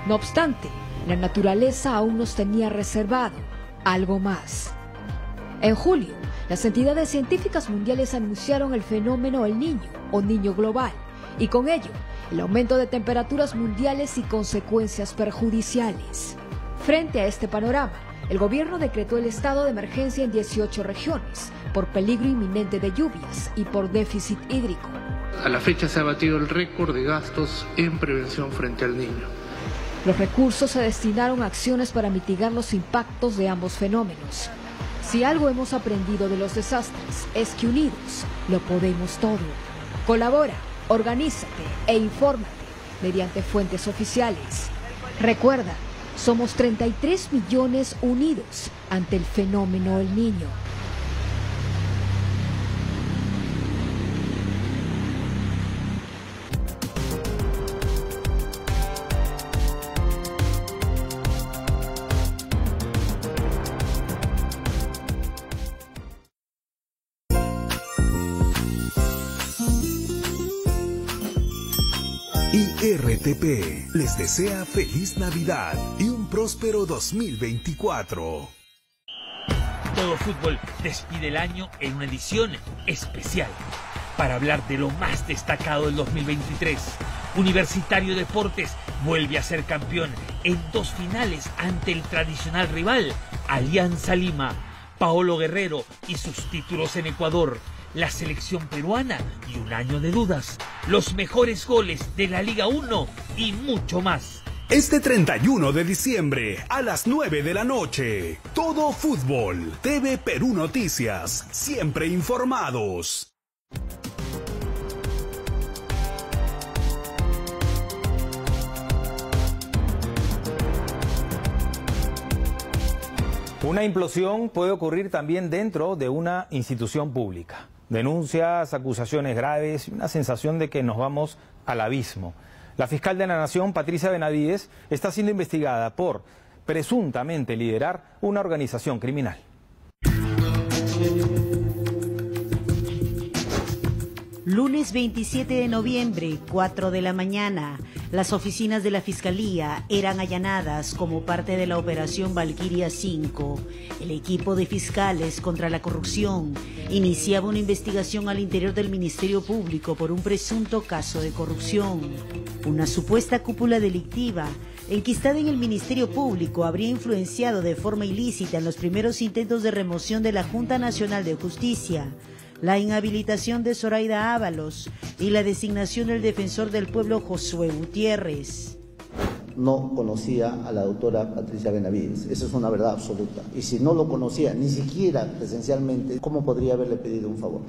No obstante, la naturaleza aún nos tenía reservado algo más. En julio, las entidades científicas mundiales anunciaron el fenómeno El Niño o Niño Global y con ello el aumento de temperaturas mundiales y consecuencias perjudiciales. Frente a este panorama, el gobierno decretó el estado de emergencia en 18 regiones por peligro inminente de lluvias y por déficit hídrico. A la fecha se ha batido el récord de gastos en prevención frente al niño. Los recursos se destinaron a acciones para mitigar los impactos de ambos fenómenos. Si algo hemos aprendido de los desastres es que unidos lo podemos todo. Colabora, organízate e infórmate mediante fuentes oficiales. Recuerda, somos 33 millones unidos ante el fenómeno El Niño. IRTP les desea feliz Navidad y un próspero 2024. Todo Fútbol despide el año en una edición especial para hablar de lo más destacado del 2023. Universitario Deportes vuelve a ser campeón en 2 finales ante el tradicional rival, Alianza Lima. Paolo Guerrero y sus títulos en Ecuador. La selección peruana y un año de dudas. Los mejores goles de la Liga 1 y mucho más. Este 31 de diciembre a las 9 de la noche. Todo Fútbol. TV Perú Noticias. Siempre informados. Una implosión puede ocurrir también dentro de una institución pública. Denuncias, acusaciones graves y una sensación de que nos vamos al abismo. La fiscal de la Nación, Patricia Benavides, está siendo investigada por presuntamente liderar una organización criminal. Lunes 27 de noviembre, 4 de la mañana, las oficinas de la Fiscalía eran allanadas como parte de la Operación Valquiria 5. El equipo de fiscales contra la corrupción iniciaba una investigación al interior del Ministerio Público por un presunto caso de corrupción. Una supuesta cúpula delictiva enquistada en el Ministerio Público habría influenciado de forma ilícita en los primeros intentos de remoción de la Junta Nacional de Justicia, la inhabilitación de Zoraida Ábalos y la designación del defensor del pueblo Josué Gutiérrez. No conocía a la doctora Patricia Benavides, eso es una verdad absoluta. Y si no lo conocía, ni siquiera presencialmente, ¿cómo podría haberle pedido un favor?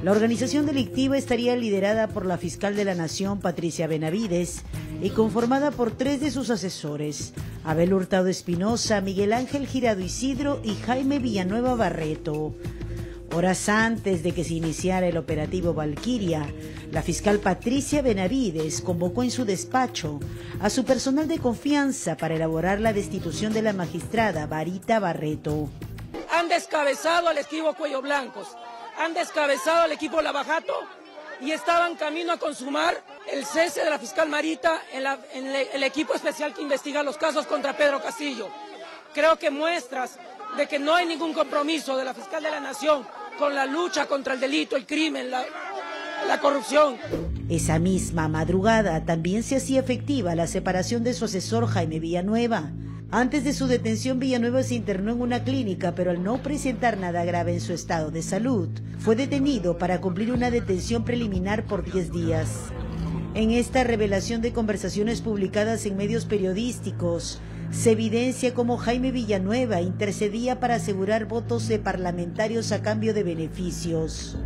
La organización delictiva estaría liderada por la fiscal de la Nación, Patricia Benavides, y conformada por 3 de sus asesores, Abel Hurtado Espinosa, Miguel Ángel Girado Isidro y Jaime Villanueva Barreto. Horas antes de que se iniciara el operativo Valquiria, la fiscal Patricia Benavides convocó en su despacho a su personal de confianza para elaborar la destitución de la magistrada Barita Barreto. Han descabezado al equipo Cuello Blancos, han descabezado al equipo Lavajato y estaban camino a consumar el cese de la fiscal Marita en el equipo especial que investiga los casos contra Pedro Castillo. Creo que muestras de que no hay ningún compromiso de la fiscal de la Nación con la lucha contra el delito, el crimen, la corrupción. Esa misma madrugada también se hacía efectiva la separación de su asesor Jaime Villanueva. Antes de su detención, Villanueva se internó en una clínica, pero al no presentar nada grave en su estado de salud, fue detenido para cumplir una detención preliminar por 10 días. En esta revelación de conversaciones publicadas en medios periodísticos, se evidencia cómo Jaime Villanueva intercedía para asegurar votos de parlamentarios a cambio de beneficios.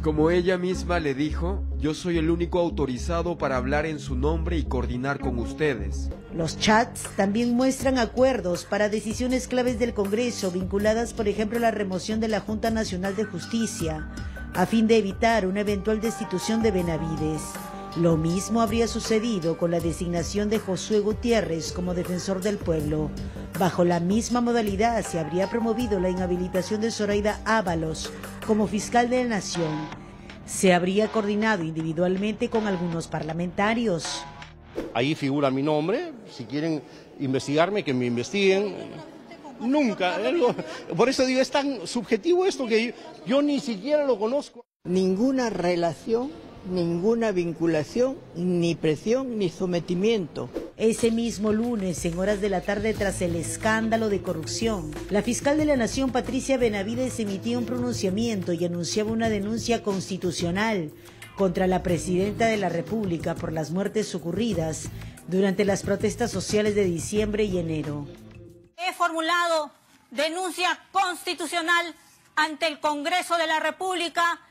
Como ella misma le dijo, yo soy el único autorizado para hablar en su nombre y coordinar con ustedes. Los chats también muestran acuerdos para decisiones claves del Congreso, vinculadas por ejemplo a la remoción de la Junta Nacional de Justicia, a fin de evitar una eventual destitución de Benavides. Lo mismo habría sucedido con la designación de Josué Gutiérrez como defensor del pueblo. Bajo la misma modalidad se habría promovido la inhabilitación de Zoraida Ábalos como fiscal de la Nación. Se habría coordinado individualmente con algunos parlamentarios. Ahí figura mi nombre, si quieren investigarme, que me investiguen. Nunca, por eso digo, es tan subjetivo esto que yo ni siquiera lo conozco. Ninguna relación, ninguna vinculación, ni presión, ni sometimiento. Ese mismo lunes, en horas de la tarde, tras el escándalo de corrupción, la fiscal de la Nación, Patricia Benavides, emitía un pronunciamiento y anunciaba una denuncia constitucional contra la presidenta de la República por las muertes ocurridas durante las protestas sociales de diciembre y enero. He formulado denuncia constitucional ante el Congreso de la República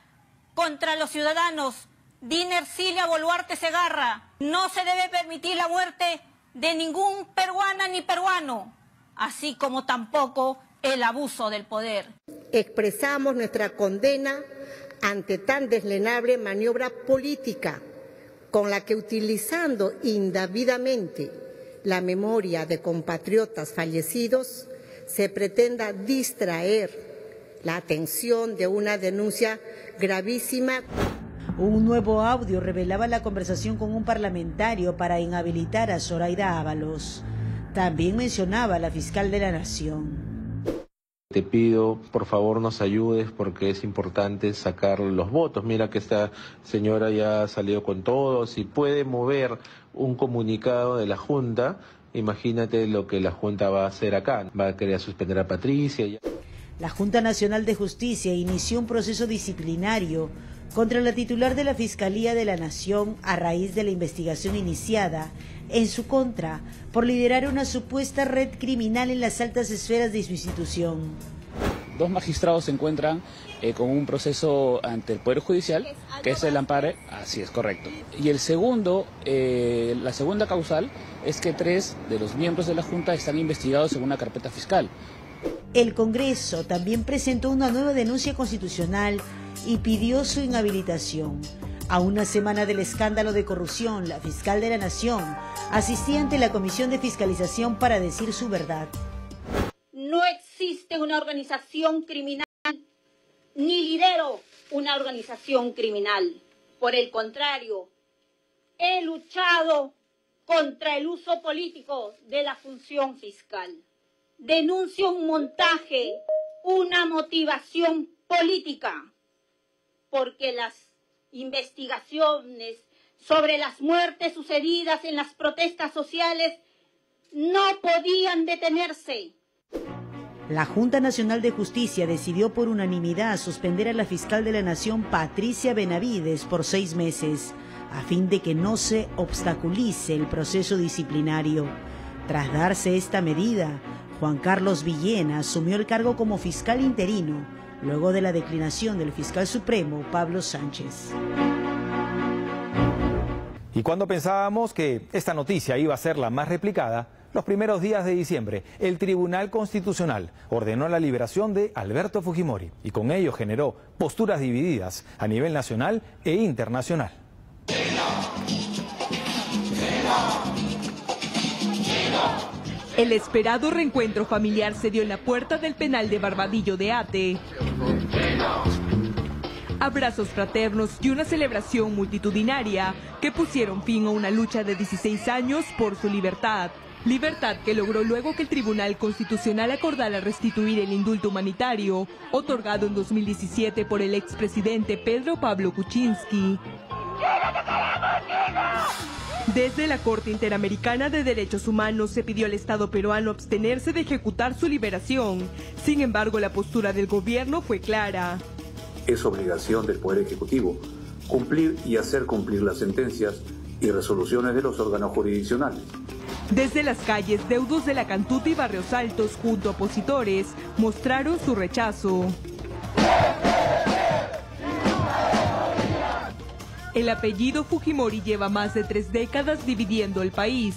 contra los ciudadanos Diner Cilia Boluarte Segarra. No se debe permitir la muerte de ningún peruana ni peruano, así como tampoco el abuso del poder. Expresamos nuestra condena ante tan deslenable maniobra política con la que, utilizando indebidamente la memoria de compatriotas fallecidos, se pretenda distraer la atención de una denuncia gravísima. Un nuevo audio revelaba la conversación con un parlamentario para inhabilitar a Zoraida Ábalos. También mencionaba a la fiscal de la Nación. Te pido, por favor, nos ayudes porque es importante sacar los votos. Mira que esta señora ya ha salido con todo. Si puede mover un comunicado de la Junta, imagínate lo que la Junta va a hacer acá. Va a querer suspender a Patricia. La Junta Nacional de Justicia inició un proceso disciplinario contra la titular de la Fiscalía de la Nación a raíz de la investigación iniciada en su contra por liderar una supuesta red criminal en las altas esferas de su institución. 2 magistrados se encuentran con un proceso ante el Poder Judicial, que es el amparo, así es, correcto. Y el segundo, la segunda causal es que 3 de los miembros de la Junta están investigados en una carpeta fiscal. El Congreso también presentó una nueva denuncia constitucional y pidió su inhabilitación. A una semana del escándalo de corrupción, la fiscal de la Nación asistía ante la Comisión de Fiscalización para decir su verdad. No existe una organización criminal, ni lidero una organización criminal. Por el contrario, he luchado contra el uso político de la función fiscal. Denuncio un montaje, una motivación política, porque las investigaciones sobre las muertes sucedidas en las protestas sociales no podían detenerse. La Junta Nacional de Justicia decidió por unanimidad suspender a la fiscal de la Nación, Patricia Benavides, por 6 meses, a fin de que no se obstaculice el proceso disciplinario. Tras darse esta medida, Juan Carlos Villena asumió el cargo como fiscal interino, luego de la declinación del fiscal supremo, Pablo Sánchez. Y cuando pensábamos que esta noticia iba a ser la más replicada, los primeros días de diciembre, el Tribunal Constitucional ordenó la liberación de Alberto Fujimori y con ello generó posturas divididas a nivel nacional e internacional. El esperado reencuentro familiar se dio en la puerta del penal de Barbadillo de Ate. Abrazos fraternos y una celebración multitudinaria que pusieron fin a una lucha de 16 años por su libertad. Libertad que logró luego que el Tribunal Constitucional acordara restituir el indulto humanitario otorgado en 2017 por el expresidente Pedro Pablo Kuczynski. Desde la Corte Interamericana de Derechos Humanos se pidió al Estado peruano abstenerse de ejecutar su liberación. Sin embargo, la postura del gobierno fue clara. Es obligación del Poder Ejecutivo cumplir y hacer cumplir las sentencias y resoluciones de los órganos jurisdiccionales. Desde las calles, deudos de La Cantuta y Barrios Altos, junto a opositores, mostraron su rechazo. El apellido Fujimori lleva más de 3 décadas dividiendo el país.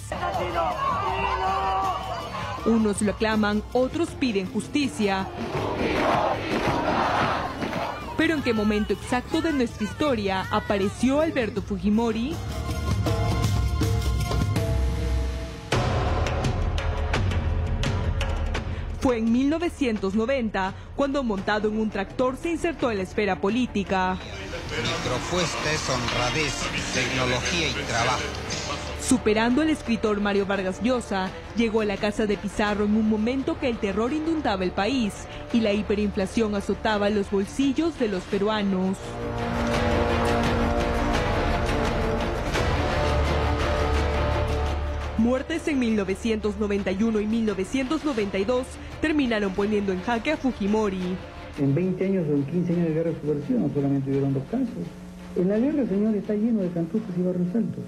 Unos lo aclaman, otros piden justicia. Pero ¿en qué momento exacto de nuestra historia apareció Alberto Fujimori? Fue en 1990 cuando, montado en un tractor, se insertó en la esfera política. Mi propuesta es honradez, tecnología y trabajo. Superando al escritor Mario Vargas Llosa, llegó a la casa de Pizarro en un momento que el terror inundaba el país y la hiperinflación azotaba los bolsillos de los peruanos. Muertes en 1991 y 1992 terminaron poniendo en jaque a Fujimori. En 20 años o en 15 años de guerra de subversión solamente hubieron 2 casos. En la guerra, señor, está lleno de cantutas y barrios altos.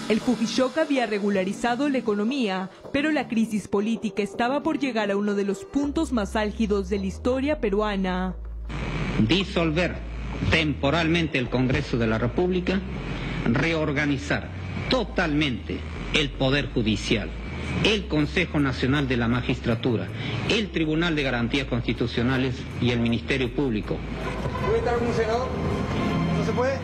El Fujishock había regularizado la economía, pero la crisis política estaba por llegar a uno de los puntos más álgidos de la historia peruana. Disolver temporalmente el Congreso de la República, reorganizar totalmente el Poder Judicial, el Consejo Nacional de la Magistratura, el Tribunal de Garantías Constitucionales y el Ministerio Público. ¿Puede estar un senador? ¿No se puede?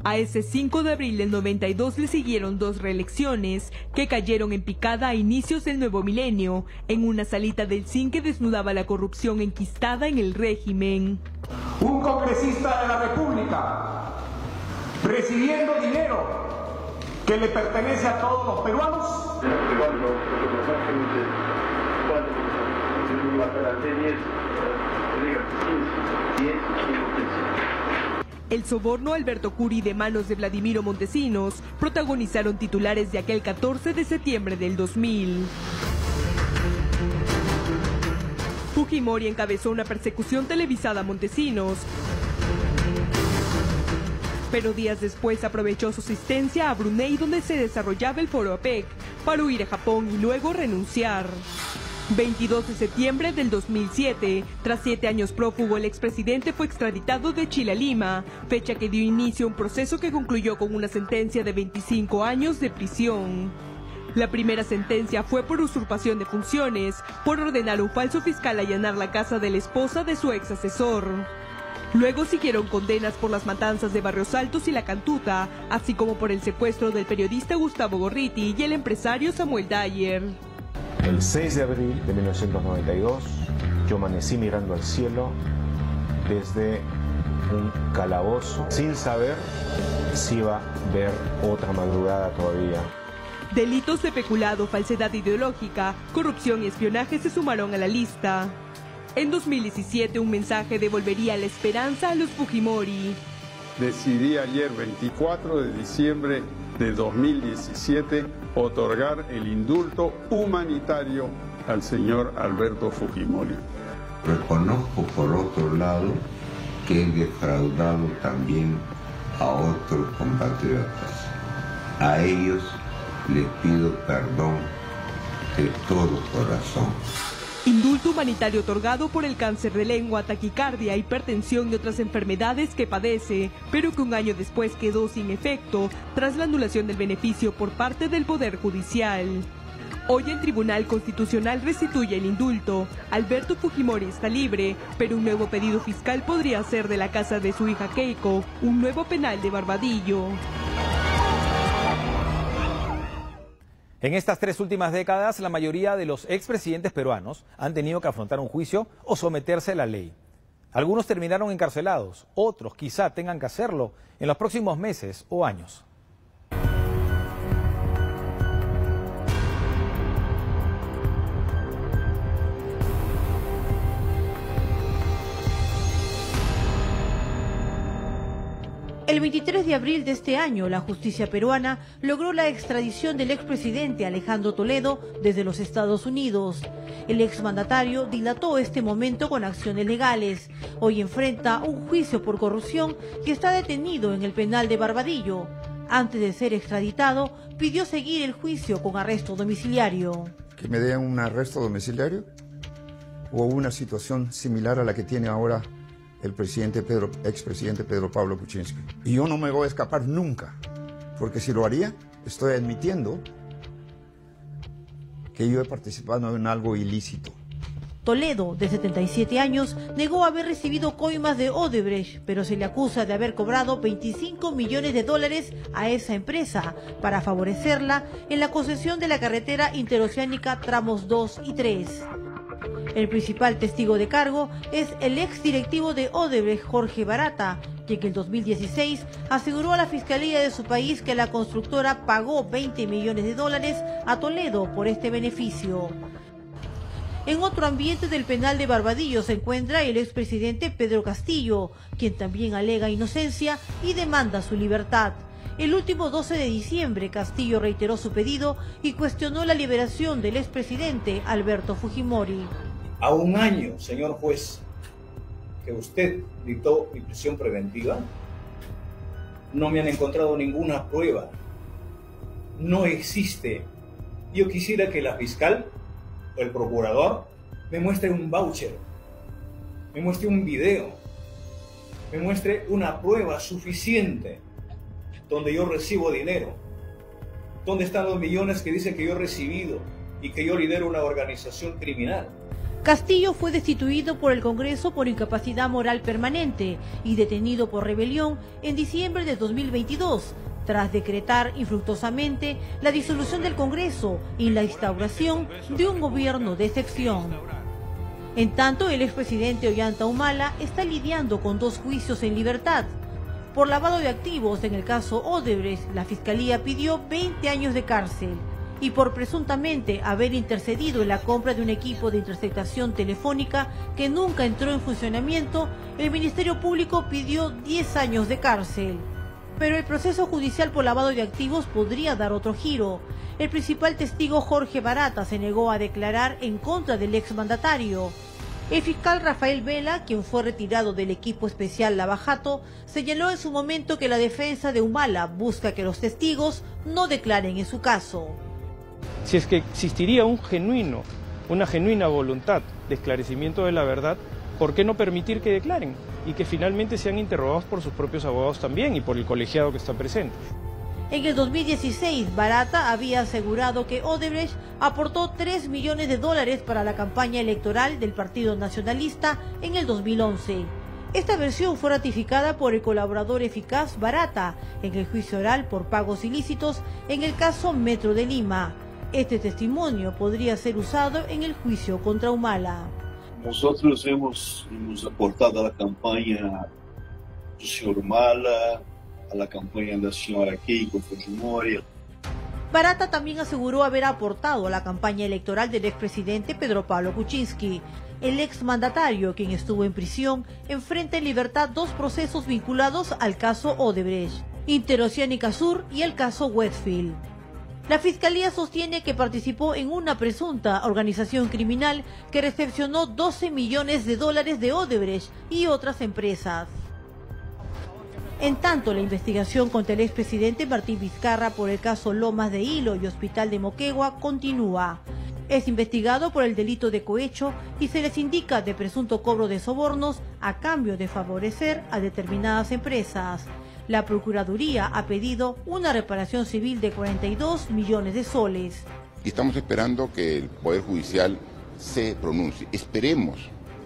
A ese 5 de abril del 92 le siguieron 2 reelecciones que cayeron en picada a inicios del nuevo milenio, en una salita del CIN que desnudaba la corrupción enquistada en el régimen. Un congresista de la República recibiendo dinero que le pertenece a todos los peruanos. El soborno Alberto Curi de manos de Vladimiro Montesinos protagonizaron titulares de aquel 14 de septiembre del 2000. Fujimori encabezó una persecución televisada a Montesinos, pero días después aprovechó su asistencia a Brunei, donde se desarrollaba el foro APEC, para huir a Japón y luego renunciar. 22 de septiembre del 2007, tras 7 años prófugo, el expresidente fue extraditado de Chile a Lima, fecha que dio inicio a un proceso que concluyó con una sentencia de 25 años de prisión. La primera sentencia fue por usurpación de funciones, por ordenar a un falso fiscal allanar la casa de la esposa de su ex asesor. Luego siguieron condenas por las matanzas de Barrios Altos y La Cantuta, así como por el secuestro del periodista Gustavo Gorriti y el empresario Samuel Dyer. El 6 de abril de 1992, yo amanecí mirando al cielo desde un calabozo, sin saber si iba a ver otra madrugada todavía. Delitos de peculado, falsedad ideológica, corrupción y espionaje se sumaron a la lista. En 2017, un mensaje devolvería la esperanza a los Fujimori. Decidí ayer, 24 de diciembre de 2017, otorgar el indulto humanitario al señor Alberto Fujimori. Reconozco, por otro lado, que he defraudado también a otros compatriotas. A ellos les pido perdón de todo corazón. Indulto humanitario otorgado por el cáncer de lengua, taquicardia, hipertensión y otras enfermedades que padece, pero que un año después quedó sin efecto tras la anulación del beneficio por parte del Poder Judicial. Hoy el Tribunal Constitucional restituye el indulto. Alberto Fujimori está libre, pero un nuevo pedido fiscal podría hacer de la casa de su hija Keiko un nuevo penal de Barbadillo. En estas 3 últimas décadas, la mayoría de los expresidentes peruanos han tenido que afrontar un juicio o someterse a la ley. Algunos terminaron encarcelados, otros quizá tengan que hacerlo en los próximos meses o años. El 23 de abril de este año, la justicia peruana logró la extradición del expresidente Alejandro Toledo desde los Estados Unidos. El exmandatario dilató este momento con acciones legales. Hoy enfrenta un juicio por corrupción y está detenido en el penal de Barbadillo. Antes de ser extraditado, pidió seguir el juicio con arresto domiciliario. Que me den un arresto domiciliario o una situación similar a la que tiene ahora el expresidente Pedro Pablo Kuczynski. Y yo no me voy a escapar nunca, porque si lo haría, estoy admitiendo que yo he participado en algo ilícito. Toledo, de 77 años, negó haber recibido coimas de Odebrecht, pero se le acusa de haber cobrado $25 millones a esa empresa para favorecerla en la concesión de la carretera interoceánica tramos 2 y 3. El principal testigo de cargo es el exdirectivo de Odebrecht, Jorge Barata, quien en el 2016 aseguró a la Fiscalía de su país que la constructora pagó $20 millones a Toledo por este beneficio. En otro ambiente del penal de Barbadillo se encuentra el expresidente Pedro Castillo, quien también alega inocencia y demanda su libertad. El último 12 de diciembre, Castillo reiteró su pedido y cuestionó la liberación del expresidente Alberto Fujimori. A un año, señor juez, que usted dictó mi prisión preventiva, no me han encontrado ninguna prueba. No existe. Yo quisiera que la fiscal o el procurador me muestre un voucher, me muestre un video, me muestre una prueba suficiente donde yo recibo dinero. ¿Dónde están los millones que dicen que yo he recibido y que yo lidero una organización criminal? Castillo fue destituido por el Congreso por incapacidad moral permanente y detenido por rebelión en diciembre de 2022, tras decretar infructuosamente la disolución del Congreso y la instauración de un gobierno de excepción. En tanto, el expresidente Ollanta Humala está lidiando con 2 juicios en libertad. Por lavado de activos en el caso Odebrecht, la Fiscalía pidió 20 años de cárcel. y por presuntamente haber intercedido en la compra de un equipo de interceptación telefónica que nunca entró en funcionamiento, el Ministerio Público pidió 10 años de cárcel. Pero el proceso judicial por lavado de activos podría dar otro giro. El principal testigo, Jorge Barata, se negó a declarar en contra del exmandatario. El fiscal Rafael Vela, quien fue retirado del equipo especial Lava Jato, señaló en su momento que la defensa de Humala busca que los testigos no declaren en su caso. Si es que existiría una genuina voluntad de esclarecimiento de la verdad, ¿por qué no permitir que declaren? Y que finalmente sean interrogados por sus propios abogados también y por el colegiado que está presente. En el 2016, Barata había asegurado que Odebrecht aportó $3 millones para la campaña electoral del Partido Nacionalista en el 2011. Esta versión fue ratificada por el colaborador eficaz Barata en el juicio oral por pagos ilícitos en el caso Metro de Lima. Este testimonio podría ser usado en el juicio contra Humala. Nosotros hemos aportado a la campaña del señor Humala, a la campaña de la señora Keiko Fujimori. Barata también aseguró haber aportado a la campaña electoral del expresidente Pedro Pablo Kuczynski. El exmandatario, quien estuvo en prisión, enfrenta en libertad 2 procesos vinculados al caso Odebrecht, Interoceánica Sur y el caso Westfield. La Fiscalía sostiene que participó en una presunta organización criminal que recepcionó $12 millones de Odebrecht y otras empresas. En tanto, la investigación contra el expresidente Martín Vizcarra por el caso Lomas de Hilo y Hospital de Moquegua continúa. Es investigado por el delito de cohecho y se les indica de presunto cobro de sobornos a cambio de favorecer a determinadas empresas. La Procuraduría ha pedido una reparación civil de 42 millones de soles. Estamos esperando que el Poder Judicial se pronuncie. Esperemos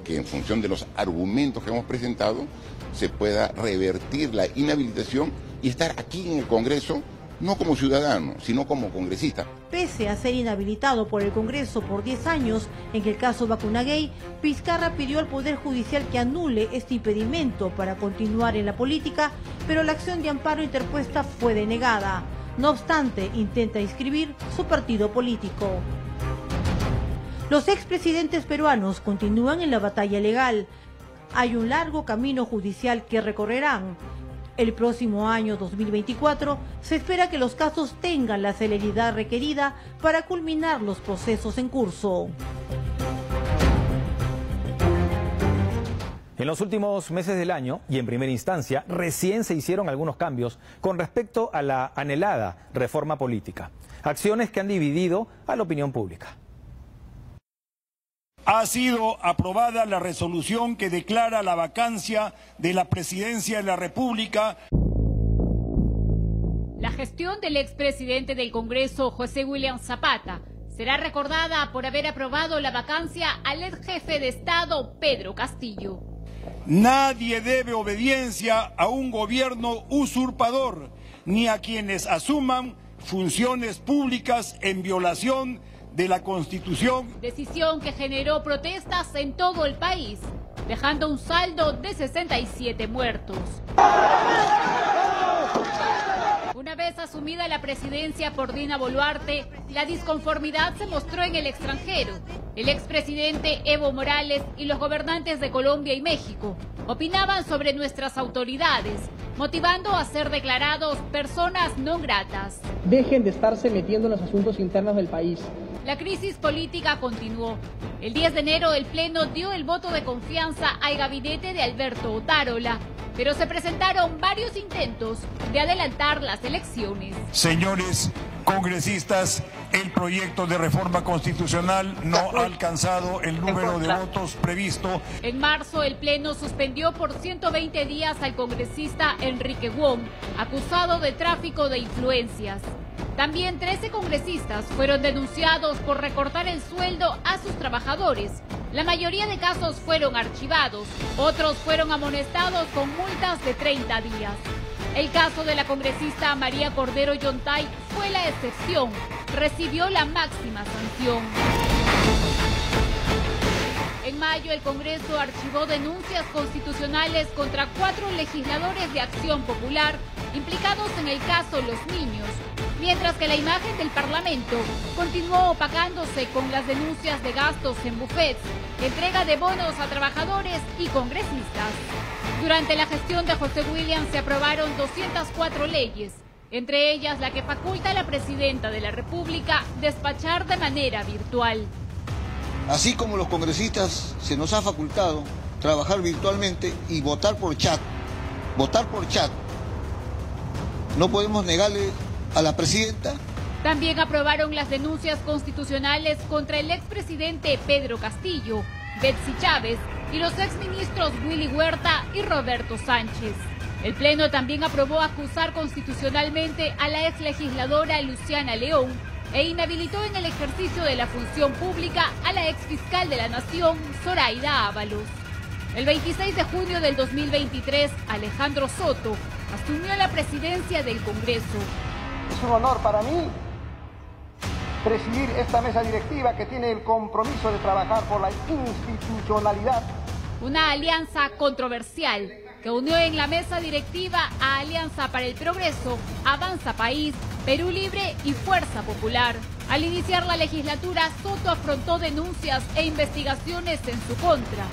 que en función de los argumentos que hemos presentado se pueda revertir la inhabilitación y estar aquí en el Congreso, no como ciudadano, sino como congresista. Pese a ser inhabilitado por el Congreso por 10 años en el caso Vacunagate, Vizcarra pidió al Poder Judicial que anule este impedimento para continuar en la política, pero la acción de amparo interpuesta fue denegada. No obstante, intenta inscribir su partido político. Los expresidentes peruanos continúan en la batalla legal. Hay un largo camino judicial que recorrerán. El próximo año 2024 se espera que los casos tengan la celeridad requerida para culminar los procesos en curso. En los últimos meses del año y en primera instancia recién se hicieron algunos cambios con respecto a la anhelada reforma política. Acciones que han dividido a la opinión pública. Ha sido aprobada la resolución que declara la vacancia de la presidencia de la República. La gestión del expresidente del Congreso, José William Zapata, será recordada por haber aprobado la vacancia al ex jefe de Estado, Pedro Castillo. Nadie debe obediencia a un gobierno usurpador, ni a quienes asuman funciones públicas en violación de la Constitución. Decisión que generó protestas en todo el país, dejando un saldo de 67 muertos. Una vez asumida la presidencia por Dina Boluarte, la disconformidad se mostró en el extranjero. El expresidente Evo Morales y los gobernantes de Colombia y México opinaban sobre nuestras autoridades, motivando a ser declarados personas no gratas. Dejen de estarse metiendo en los asuntos internos del país. La crisis política continuó. El 10 de enero el Pleno dio el voto de confianza al gabinete de Alberto Otárola, pero se presentaron varios intentos de adelantar las elecciones. Señores congresistas, el proyecto de reforma constitucional no ha alcanzado el número de votos previsto. En marzo, el Pleno suspendió por 120 días al congresista Enrique Wong, acusado de tráfico de influencias. También 13 congresistas fueron denunciados por recortar el sueldo a sus trabajadores. La mayoría de casos fueron archivados, otros fueron amonestados con multas de 30 días. El caso de la congresista María Cordero Yontay fue la excepción, recibió la máxima sanción. En mayo, el Congreso archivó denuncias constitucionales contra 4 legisladores de Acción Popular implicados en el caso Los Niños, Mientras que la imagen del Parlamento continuó opacándose con las denuncias de gastos en bufetes, entrega de bonos a trabajadores y congresistas. Durante la gestión de José Williams se aprobaron 204 leyes, entre ellas la que faculta a la Presidenta de la República despachar de manera virtual. Así como los congresistas se nos ha facultado trabajar virtualmente y votar por chat. No podemos negarle a la Presidenta. También aprobaron las denuncias constitucionales contra el expresidente Pedro Castillo, Betsy Chávez y los exministros Willy Huerta y Roberto Sánchez. El Pleno también aprobó acusar constitucionalmente a la exlegisladora Luciana León e inhabilitó en el ejercicio de la función pública a la exfiscal de la Nación, Zoraida Ábalos. El 26 de junio del 2023, Alejandro Soto asumió la presidencia del Congreso. Es un honor para mí presidir esta mesa directiva que tiene el compromiso de trabajar por la institucionalidad. Una alianza controversial que unió en la mesa directiva a Alianza para el Progreso, Avanza País, Perú Libre y Fuerza Popular. Al iniciar la legislatura, Soto afrontó denuncias e investigaciones en su contra.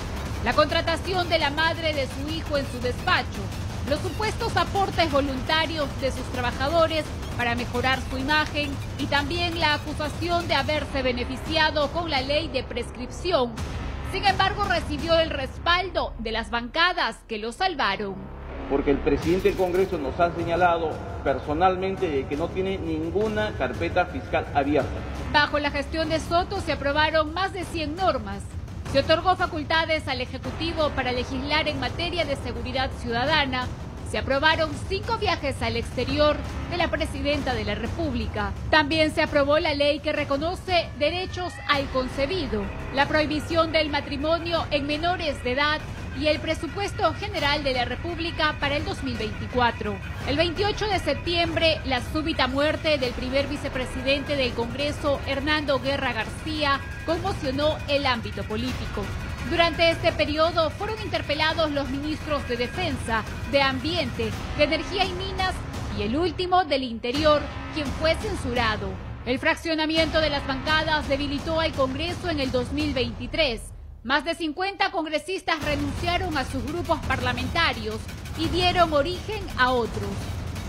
La contratación de la madre de su hijo en su despacho, los supuestos aportes voluntarios de sus trabajadores para mejorar su imagen y también la acusación de haberse beneficiado con la ley de prescripción. Sin embargo, recibió el respaldo de las bancadas que lo salvaron. Porque el presidente del Congreso nos ha señalado personalmente de que no tiene ninguna carpeta fiscal abierta. Bajo la gestión de Soto se aprobaron más de 100 normas. Se otorgó facultades al Ejecutivo para legislar en materia de seguridad ciudadana. Se aprobaron 5 viajes al exterior de la Presidenta de la República. También se aprobó la ley que reconoce derechos al concebido, la prohibición del matrimonio en menores de edad y el presupuesto general de la República para el 2024. El 28 de septiembre, la súbita muerte del primer vicepresidente del Congreso, Hernando Guerra García, conmocionó el ámbito político. Durante este periodo fueron interpelados los ministros de Defensa, de Ambiente, de Energía y Minas y el último del Interior, quien fue censurado. El fraccionamiento de las bancadas debilitó al Congreso en el 2023. Más de 50 congresistas renunciaron a sus grupos parlamentarios y dieron origen a otros.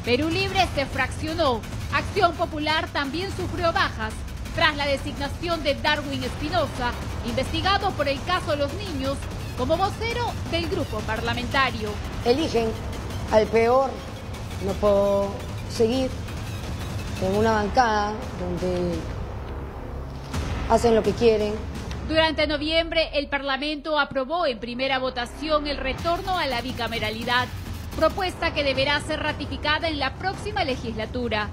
Perú Libre se fraccionó. Acción Popular también sufrió bajas tras la designación de Darwin Espinosa, investigado por el caso Los Niños, como vocero del grupo parlamentario. Eligen al peor, no puedo seguir en una bancada donde hacen lo que quieren. Durante noviembre, el Parlamento aprobó en primera votación el retorno a la bicameralidad, propuesta que deberá ser ratificada en la próxima legislatura.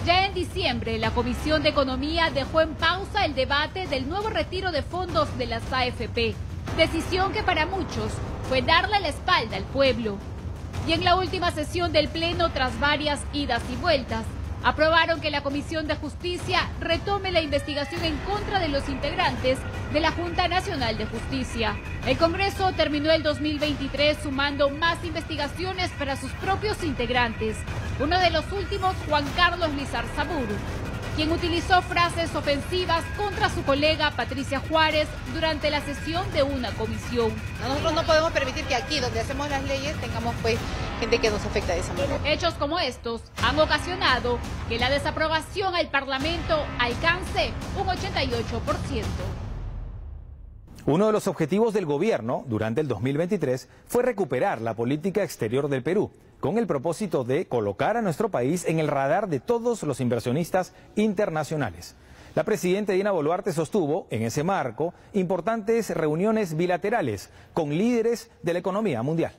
Ya en diciembre, la Comisión de Economía dejó en pausa el debate del nuevo retiro de fondos de las AFP, decisión que para muchos fue darle la espalda al pueblo. Y en la última sesión del Pleno, tras varias idas y vueltas, aprobaron que la Comisión de Justicia retome la investigación en contra de los integrantes de la Junta Nacional de Justicia. El Congreso terminó el 2023 sumando más investigaciones para sus propios integrantes. Uno de los últimos, Juan Carlos Lizarzaburu, quien utilizó frases ofensivas contra su colega Patricia Juárez durante la sesión de una comisión. Nosotros no podemos permitir que aquí, donde hacemos las leyes, tengamos gente que nos afecta de esa manera. Hechos como estos han ocasionado que la desaprobación al Parlamento alcance un 88%. Uno de los objetivos del gobierno durante el 2023 fue recuperar la política exterior del Perú, con el propósito de colocar a nuestro país en el radar de todos los inversionistas internacionales. La presidenta Dina Boluarte sostuvo, en ese marco, importantes reuniones bilaterales con líderes de la economía mundial.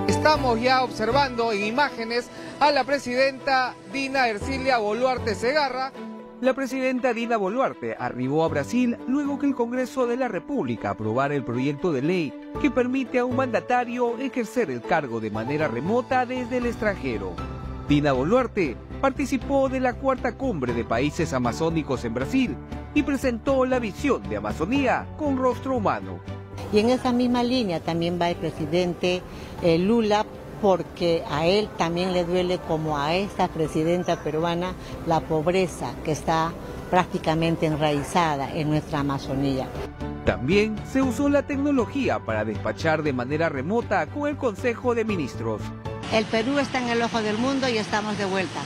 Estamos ya observando en imágenes a la presidenta Dina Ercilia Boluarte Segarra. La presidenta Dina Boluarte arribó a Brasil luego que el Congreso de la República aprobara el proyecto de ley que permite a un mandatario ejercer el cargo de manera remota desde el extranjero. Dina Boluarte participó de la 4ª Cumbre de Países Amazónicos en Brasil y presentó la visión de Amazonía con rostro humano. Y en esa misma línea también va el presidente Lula porque a él también le duele, como a esta presidenta peruana, la pobreza que está prácticamente enraizada en nuestra Amazonía. También se usó la tecnología para despachar de manera remota con el Consejo de Ministros. El Perú está en el ojo del mundo y estamos de vuelta.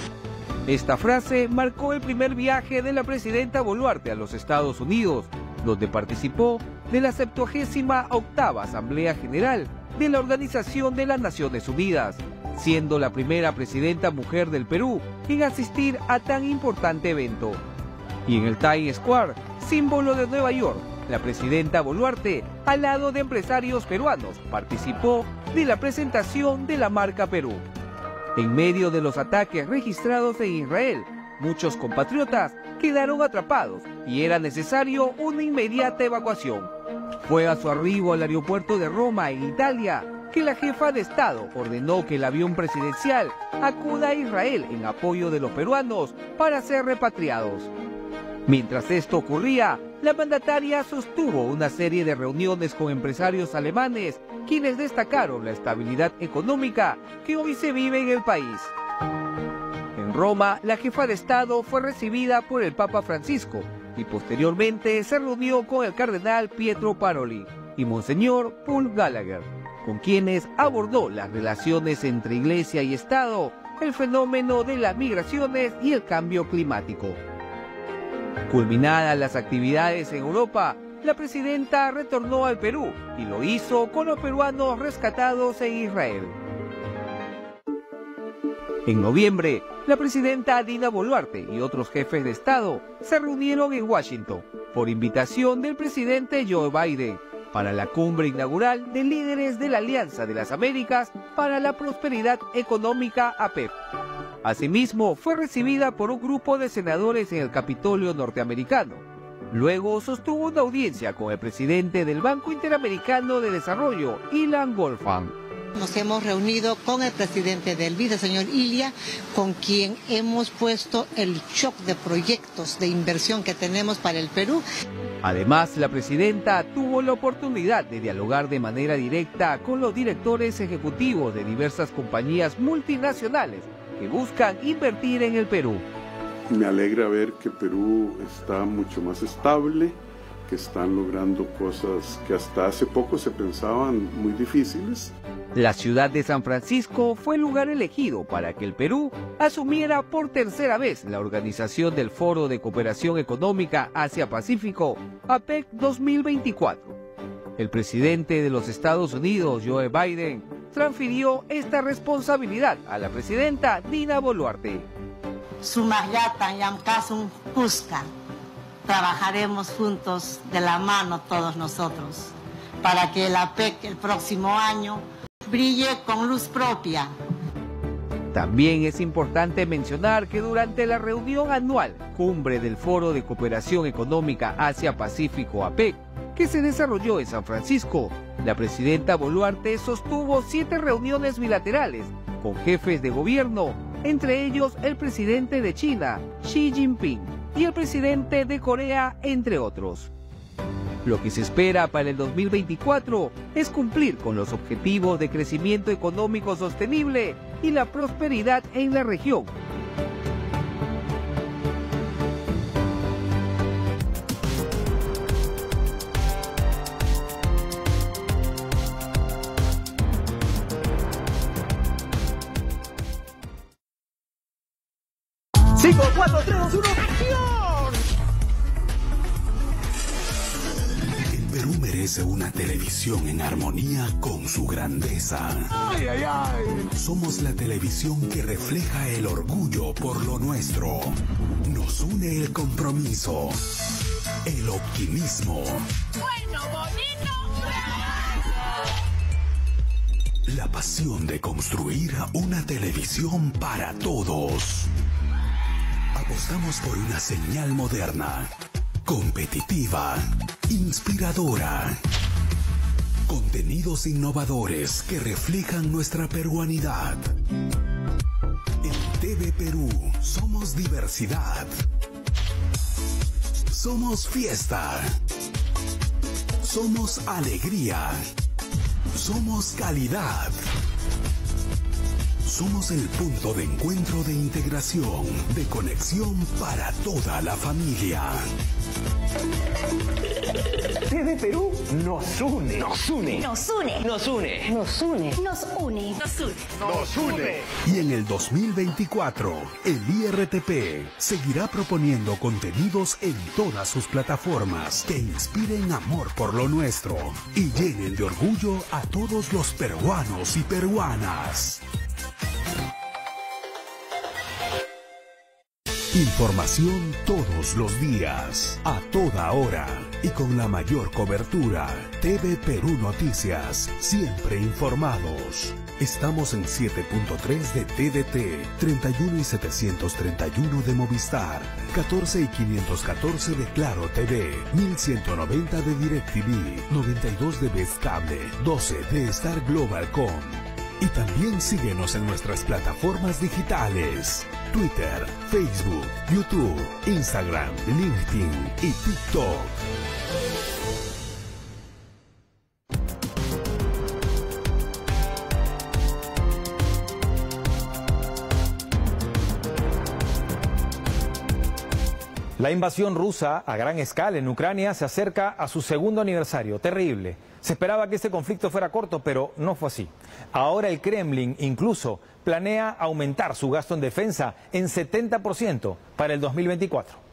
Esta frase marcó el primer viaje de la presidenta Boluarte a los Estados Unidos, donde participó de la 78ª Asamblea General de la Organización de las Naciones Unidas, siendo la primera presidenta mujer del Perú en asistir a tan importante evento. Y en el Times Square, símbolo de Nueva York, la presidenta Boluarte, al lado de empresarios peruanos, participó de la presentación de la marca Perú. En medio de los ataques registrados en Israel, muchos compatriotas quedaron atrapados y era necesario una inmediata evacuación. Fue a su arribo al aeropuerto de Roma, en Italia, que la jefa de Estado ordenó que el avión presidencial acuda a Israel en apoyo de los peruanos para ser repatriados. Mientras esto ocurría, la mandataria sostuvo una serie de reuniones con empresarios alemanes, quienes destacaron la estabilidad económica que hoy se vive en el país. En Roma, la jefa de Estado fue recibida por el Papa Francisco y posteriormente se reunió con el cardenal Pietro Paroli y Monseñor Paul Gallagher, con quienes abordó las relaciones entre Iglesia y Estado, el fenómeno de las migraciones y el cambio climático. Culminadas las actividades en Europa, la presidenta retornó al Perú y lo hizo con los peruanos rescatados en Israel. En noviembre, la presidenta Dina Boluarte y otros jefes de Estado se reunieron en Washington por invitación del presidente Joe Biden para la cumbre inaugural de líderes de la Alianza de las Américas para la Prosperidad Económica APEC. Asimismo, fue recibida por un grupo de senadores en el Capitolio norteamericano. Luego sostuvo una audiencia con el presidente del Banco Interamericano de Desarrollo, Ilan Goldfand. Nos hemos reunido con el presidente del BID, el señor Ilia, con quien hemos puesto el shock de proyectos de inversión que tenemos para el Perú. Además, la presidenta tuvo la oportunidad de dialogar de manera directa con los directores ejecutivos de diversas compañías multinacionales que buscan invertir en el Perú. Me alegra ver que Perú está mucho más estable, que están logrando cosas que hasta hace poco se pensaban muy difíciles. La ciudad de San Francisco fue el lugar elegido para que el Perú asumiera por tercera vez la organización del Foro de Cooperación Económica Asia-Pacífico, APEC 2024. El presidente de los Estados Unidos, Joe Biden, transfirió esta responsabilidad a la presidenta Dina Boluarte. Sumayata Yamkasun Cusca. Trabajaremos juntos de la mano todos nosotros para que el APEC el próximo año brille con luz propia. También es importante mencionar que durante la reunión anual Cumbre del Foro de Cooperación Económica Asia-Pacífico APEC, que se desarrolló en San Francisco, la presidenta Boluarte sostuvo 7 reuniones bilaterales con jefes de gobierno, entre ellos el presidente de China, Xi Jinping, y el presidente de Corea, entre otros. Lo que se espera para el 2024 es cumplir con los objetivos de crecimiento económico sostenible y la prosperidad en la región. ¡5, 4, 3, 2, 1, ¡acción! Perú merece una televisión en armonía con su grandeza. ¡Ay, ay, ay! Somos la televisión que refleja el orgullo por lo nuestro. Nos une el compromiso, el optimismo. Bueno, bonito. La pasión de construir una televisión para todos. Apostamos por una señal moderna, competitiva, inspiradora. Contenidos innovadores que reflejan nuestra peruanidad. En TV Perú somos diversidad. Somos fiesta. Somos alegría. Somos calidad. somos el punto de encuentro de integración, de conexión para toda la familia. TV Perú nos une. Nos une. Nos une. Nos une. Nos une. Nos une. Nos une. Nos une. Y en el 2024, el IRTP seguirá proponiendo contenidos en todas sus plataformas que inspiren amor por lo nuestro y llenen de orgullo a todos los peruanos y peruanas. Información todos los días, a toda hora y con la mayor cobertura. TV Perú Noticias, siempre informados. Estamos en 7.3 de TDT, 31 y 731 de Movistar, 14 y 514 de Claro TV, 1190 de DirecTV, 92 de Best Cable, 12 de Star Globalcom. Y también síguenos en nuestras plataformas digitales: Twitter, Facebook, YouTube, Instagram, LinkedIn y TikTok. La invasión rusa a gran escala en Ucrania se acerca a su segundo aniversario. Terrible. Se esperaba que este conflicto fuera corto, pero no fue así. Ahora el Kremlin incluso planea aumentar su gasto en defensa en 70% para el 2024.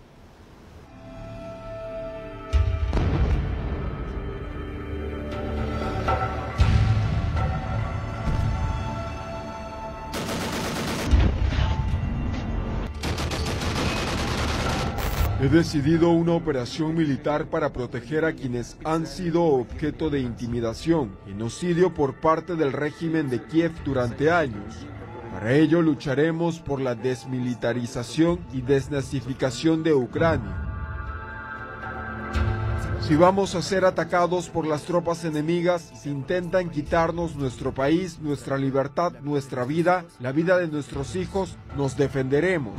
He decidido una operación militar para proteger a quienes han sido objeto de intimidación, genocidio por parte del régimen de Kiev durante años. Para ello lucharemos por la desmilitarización y desnazificación de Ucrania. Si vamos a ser atacados por las tropas enemigas, si intentan quitarnos nuestro país, nuestra libertad, nuestra vida, la vida de nuestros hijos, nos defenderemos.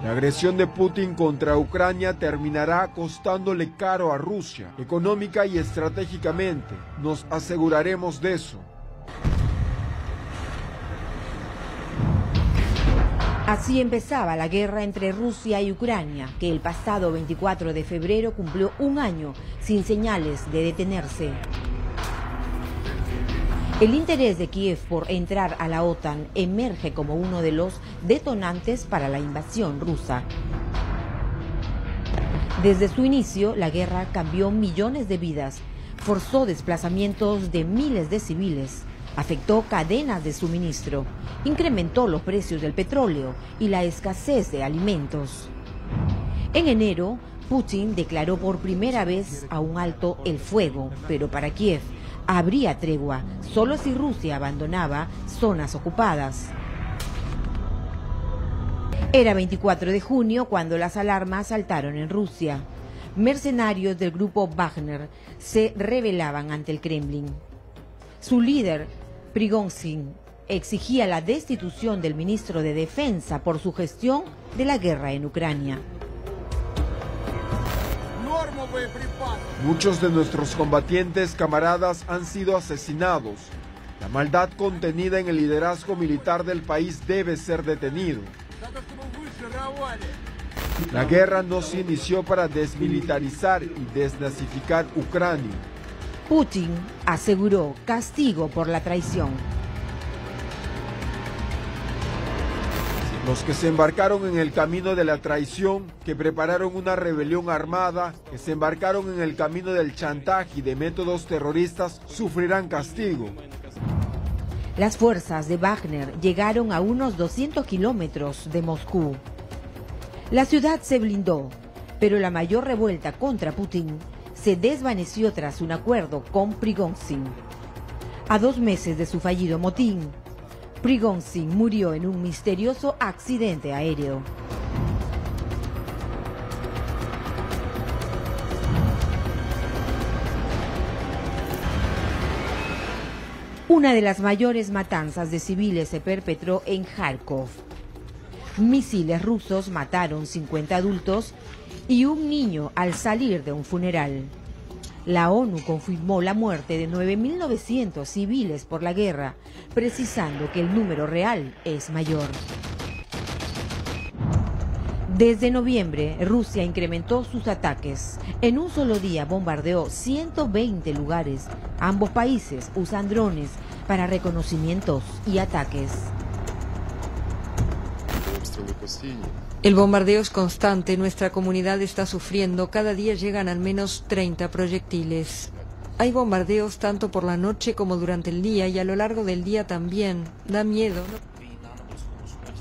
La agresión de Putin contra Ucrania terminará costándole caro a Rusia, económica y estratégicamente. Nos aseguraremos de eso. Así empezaba la guerra entre Rusia y Ucrania, que el pasado 24 de febrero cumplió un año sin señales de detenerse. El interés de Kiev por entrar a la OTAN emerge como uno de los detonantes para la invasión rusa. Desde su inicio, la guerra cambió millones de vidas, forzó desplazamientos de miles de civiles, afectó cadenas de suministro, incrementó los precios del petróleo y la escasez de alimentos. En enero, Putin declaró por primera vez a un alto el fuego, pero para Kiev habría tregua solo si Rusia abandonaba zonas ocupadas. Era 24 de junio cuando las alarmas saltaron en Rusia. Mercenarios del grupo Wagner se rebelaban ante el Kremlin. Su líder, Prigozhin, exigía la destitución del ministro de Defensa por su gestión de la guerra en Ucrania. Muchos de nuestros combatientes camaradas han sido asesinados. La maldad contenida en el liderazgo militar del país debe ser detenido. La guerra no se inició para desmilitarizar y desnazificar Ucrania. Putin aseguró castigo por la traición. Los que se embarcaron en el camino de la traición, que prepararon una rebelión armada, que se embarcaron en el camino del chantaje y de métodos terroristas, sufrirán castigo. Las fuerzas de Wagner llegaron a unos 200 kilómetros de Moscú. La ciudad se blindó, pero la mayor revuelta contra Putin se desvaneció tras un acuerdo con Prigozhin. A 2 meses de su fallido motín, Prigozhin murió en un misterioso accidente aéreo. Una de las mayores matanzas de civiles se perpetró en Kharkov. Misiles rusos mataron 50 adultos y un niño al salir de un funeral. La ONU confirmó la muerte de 9.900 civiles por la guerra, precisando que el número real es mayor. Desde noviembre, Rusia incrementó sus ataques. En un solo día bombardeó 120 lugares. Ambos países usan drones para reconocimientos y ataques. El bombardeo es constante, nuestra comunidad está sufriendo, cada día llegan al menos 30 proyectiles. Hay bombardeos tanto por la noche como durante el día y a lo largo del día también. Da miedo, ¿no?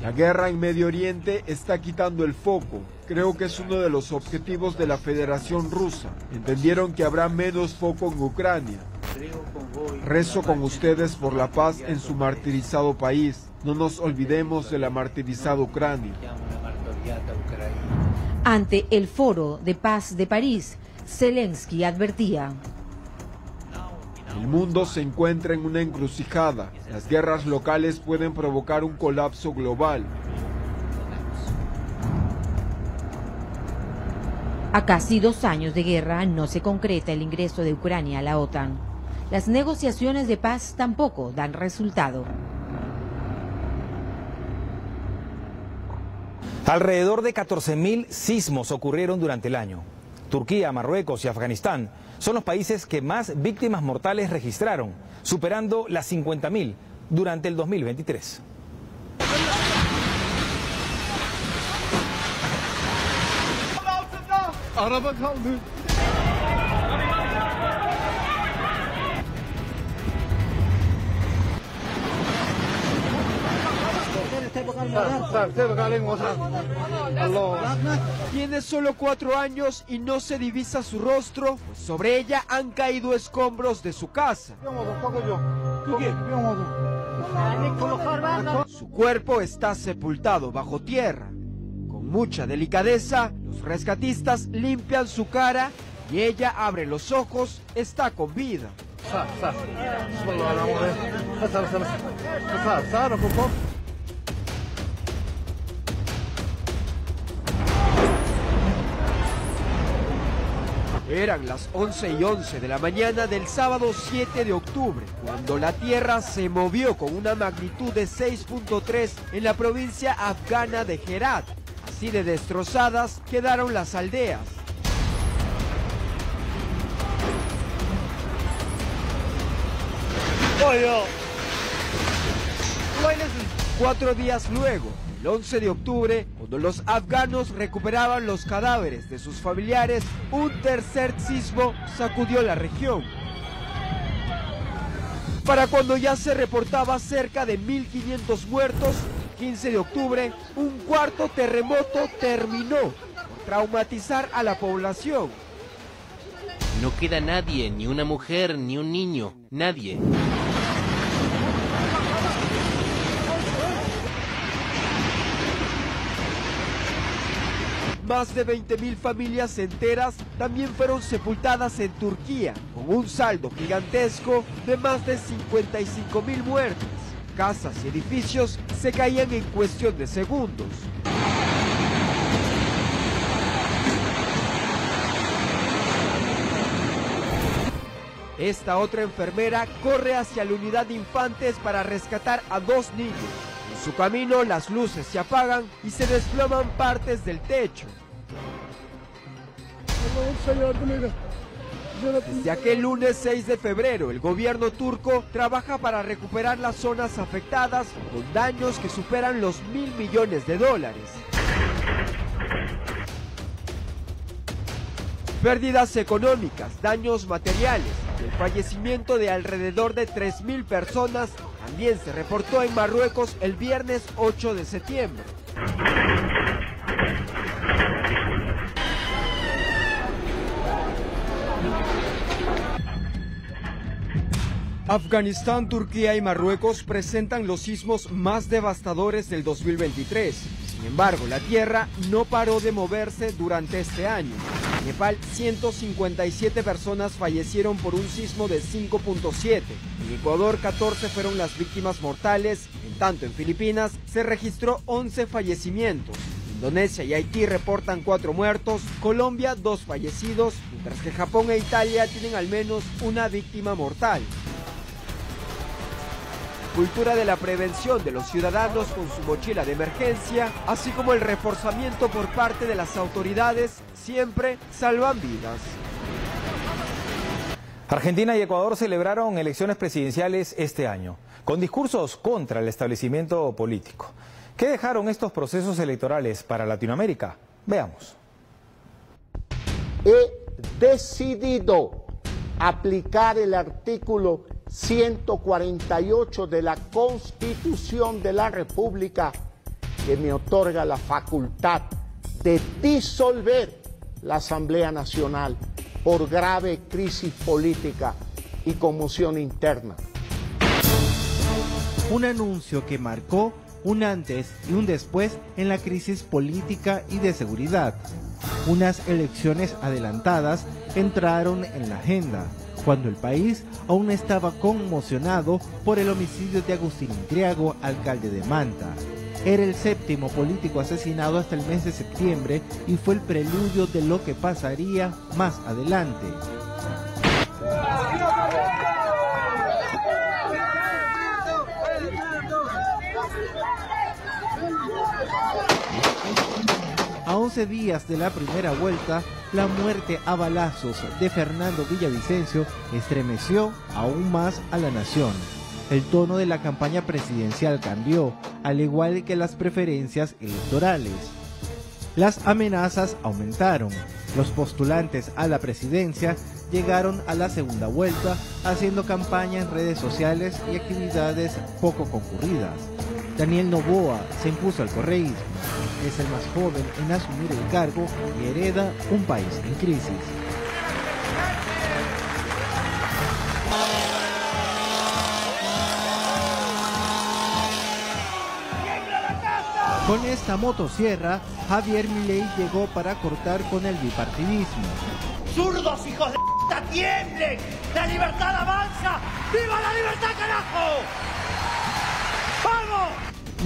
La guerra en Medio Oriente está quitando el foco. Creo que es uno de los objetivos de la Federación Rusa. Entendieron que habrá menos foco en Ucrania. Rezo con ustedes por la paz en su martirizado país. No nos olvidemos de la martirizada Ucrania. Ante el Foro de Paz de París, Zelensky advertía: el mundo se encuentra en una encrucijada. Las guerras locales pueden provocar un colapso global. A casi 2 años de guerra no se concreta el ingreso de Ucrania a la OTAN. Las negociaciones de paz tampoco dan resultado. Alrededor de 14.000 sismos ocurrieron durante el año. Turquía, Marruecos y Afganistán son los países que más víctimas mortales registraron, superando las 50.000 durante el 2023. Tiene solo 4 años y no se divisa su rostro, pues sobre ella han caído escombros de su casa. Su cuerpo está sepultado bajo tierra. Con mucha delicadeza, los rescatistas limpian su cara y ella abre los ojos, está con vida. Eran las 11:11 de la mañana del sábado 7 de octubre, cuando la tierra se movió con una magnitud de 6.3 en la provincia afgana de Herat. Así de destrozadas quedaron las aldeas. Cuatro días luego, el 11 de octubre, cuando los afganos recuperaban los cadáveres de sus familiares, un tercer sismo sacudió la región. Para cuando ya se reportaba cerca de 1.500 muertos, el 15 de octubre, un cuarto terremoto terminó por traumatizar a la población. No queda nadie, ni una mujer, ni un niño, nadie. Más de 20.000 familias enteras también fueron sepultadas en Turquía, con un saldo gigantesco de más de 55.000 muertes. Casas y edificios se caían en cuestión de segundos. Esta otra enfermera corre hacia la unidad de infantes para rescatar a 2 niños. En su camino las luces se apagan y se desploman partes del techo. Desde aquel lunes 6 de febrero, el gobierno turco trabaja para recuperar las zonas afectadas con daños que superan los $1.000 millones. Pérdidas económicas, daños materiales y el fallecimiento de alrededor de 3.000 personas también se reportó en Marruecos el viernes 8 de septiembre. Afganistán, Turquía y Marruecos presentan los sismos más devastadores del 2023. Sin embargo, la tierra no paró de moverse durante este año. En Nepal, 157 personas fallecieron por un sismo de 5.7. En Ecuador, 14 fueron las víctimas mortales. En tanto, en Filipinas se registró 11 fallecimientos. Indonesia y Haití reportan 4 muertos, Colombia 2 fallecidos, mientras que Japón e Italia tienen al menos una víctima mortal. Cultura de la prevención de los ciudadanos con su mochila de emergencia, así como el reforzamiento por parte de las autoridades, siempre salvan vidas. Argentina y Ecuador celebraron elecciones presidenciales este año, con discursos contra el establecimiento político. ¿Qué dejaron estos procesos electorales para Latinoamérica? Veamos. He decidido aplicar el artículo 148 de la Constitución de la República, que me otorga la facultad de disolver la Asamblea Nacional por grave crisis política y conmoción interna. Un anuncio que marcó un antes y un después en la crisis política y de seguridad. Unas elecciones adelantadas entraron en la agenda, cuando el país aún estaba conmocionado por el homicidio de Agustín Intriago, alcalde de Manta. Era el 7º político asesinado hasta el mes de septiembre y fue el preludio de lo que pasaría más adelante. A 11 días de la primera vuelta, la muerte a balazos de Fernando Villavicencio estremeció aún más a la nación. El tono de la campaña presidencial cambió, al igual que las preferencias electorales. Las amenazas aumentaron. Los postulantes a la presidencia llegaron a la segunda vuelta haciendo campaña en redes sociales y actividades poco concurridas. Daniel Noboa se impuso al correísmo. Es el más joven en asumir el cargo y hereda un país en crisis. Con esta motosierra, Javier Milei llegó para cortar con el bipartidismo. ¡Zurdos, hijos de p***! ¡Tiemblen! ¡La libertad avanza! ¡Viva la libertad, carajo! ¡Vamos!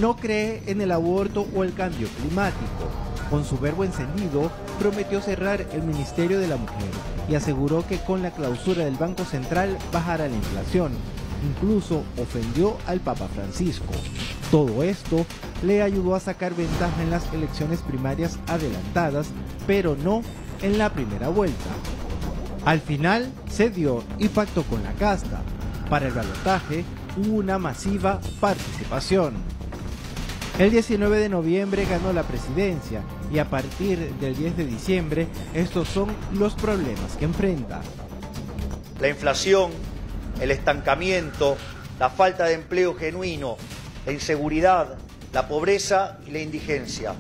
No cree en el aborto o el cambio climático. Con su verbo encendido, prometió cerrar el Ministerio de la Mujer y aseguró que con la clausura del Banco Central bajará la inflación. Incluso ofendió al Papa Francisco. Todo esto le ayudó a sacar ventaja en las elecciones primarias adelantadas, pero no en la primera vuelta. Al final cedió y pactó con la casta. Para el balotaje hubo una masiva participación. El 19 de noviembre ganó la presidencia y a partir del 10 de diciembre estos son los problemas que enfrenta. La inflación, el estancamiento, la falta de empleo genuino, la inseguridad, la pobreza y la indigencia.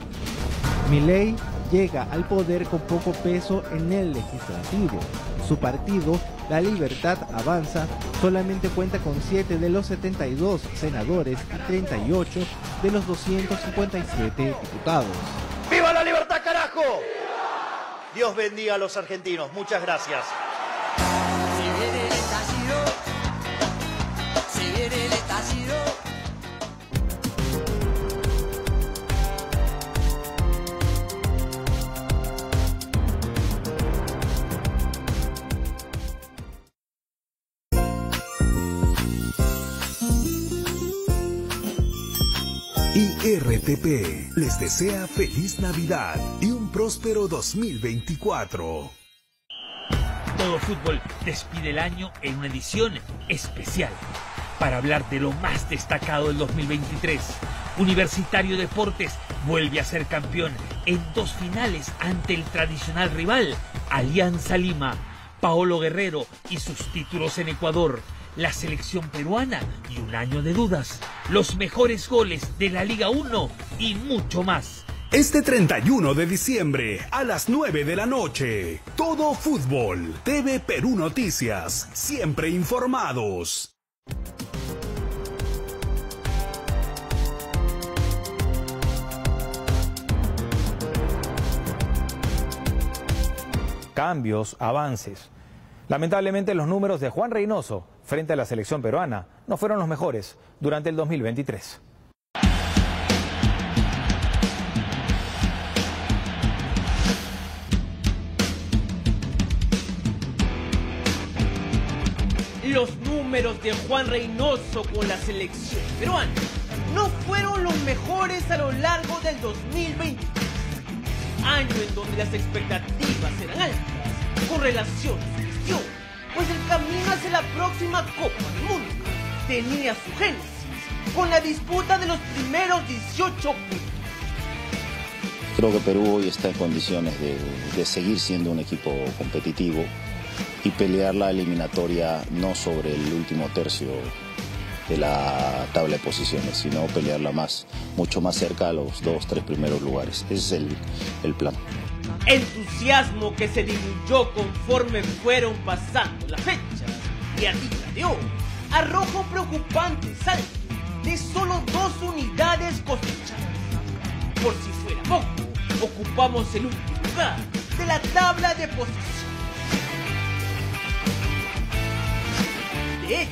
Milei llega al poder con poco peso en el legislativo. Su partido, La Libertad Avanza, solamente cuenta con 7 de los 72 senadores y 38 de los 257 diputados. ¡Viva la libertad, carajo! Dios bendiga a los argentinos. Muchas gracias. Se viene el estallido, se viene el estallido. IRTP les desea feliz Navidad y un próspero 2024. Todo Fútbol despide el año en una edición especial para hablar de lo más destacado del 2023. Universitario Deportes vuelve a ser campeón en 2 finales ante el tradicional rival, Alianza Lima. Paolo Guerrero y sus títulos en Ecuador. La selección peruana y un año de dudas. Los mejores goles de la Liga 1 y mucho más. Este 31 de diciembre a las 9 de la noche. Todo Fútbol. TV Perú Noticias. Siempre informados. Cambios, avances. Lamentablemente los números de Juan Reynoso frente a la selección peruana no fueron los mejores durante el 2023. Los números de Juan Reynoso con la selección peruana no fueron los mejores a lo largo del 2020, año en donde las expectativas eran altas con relación a su gestión, pues el camino hacia la próxima Copa del Mundo tenía su génesis con la disputa de los primeros 18 puntos. Creo que Perú hoy está en condiciones de seguir siendo un equipo competitivo y pelear la eliminatoria no sobre el último tercio de la tabla de posiciones, sino pelearla mucho más cerca a los 2-3 primeros lugares. Ese es el plan. Entusiasmo que se diluyó conforme fueron pasando las fechas y a día de hoy arroja un preocupante saldo de solo 2 unidades cosechadas. Por si fuera poco, ocupamos el último lugar de la tabla de posiciones. De hecho,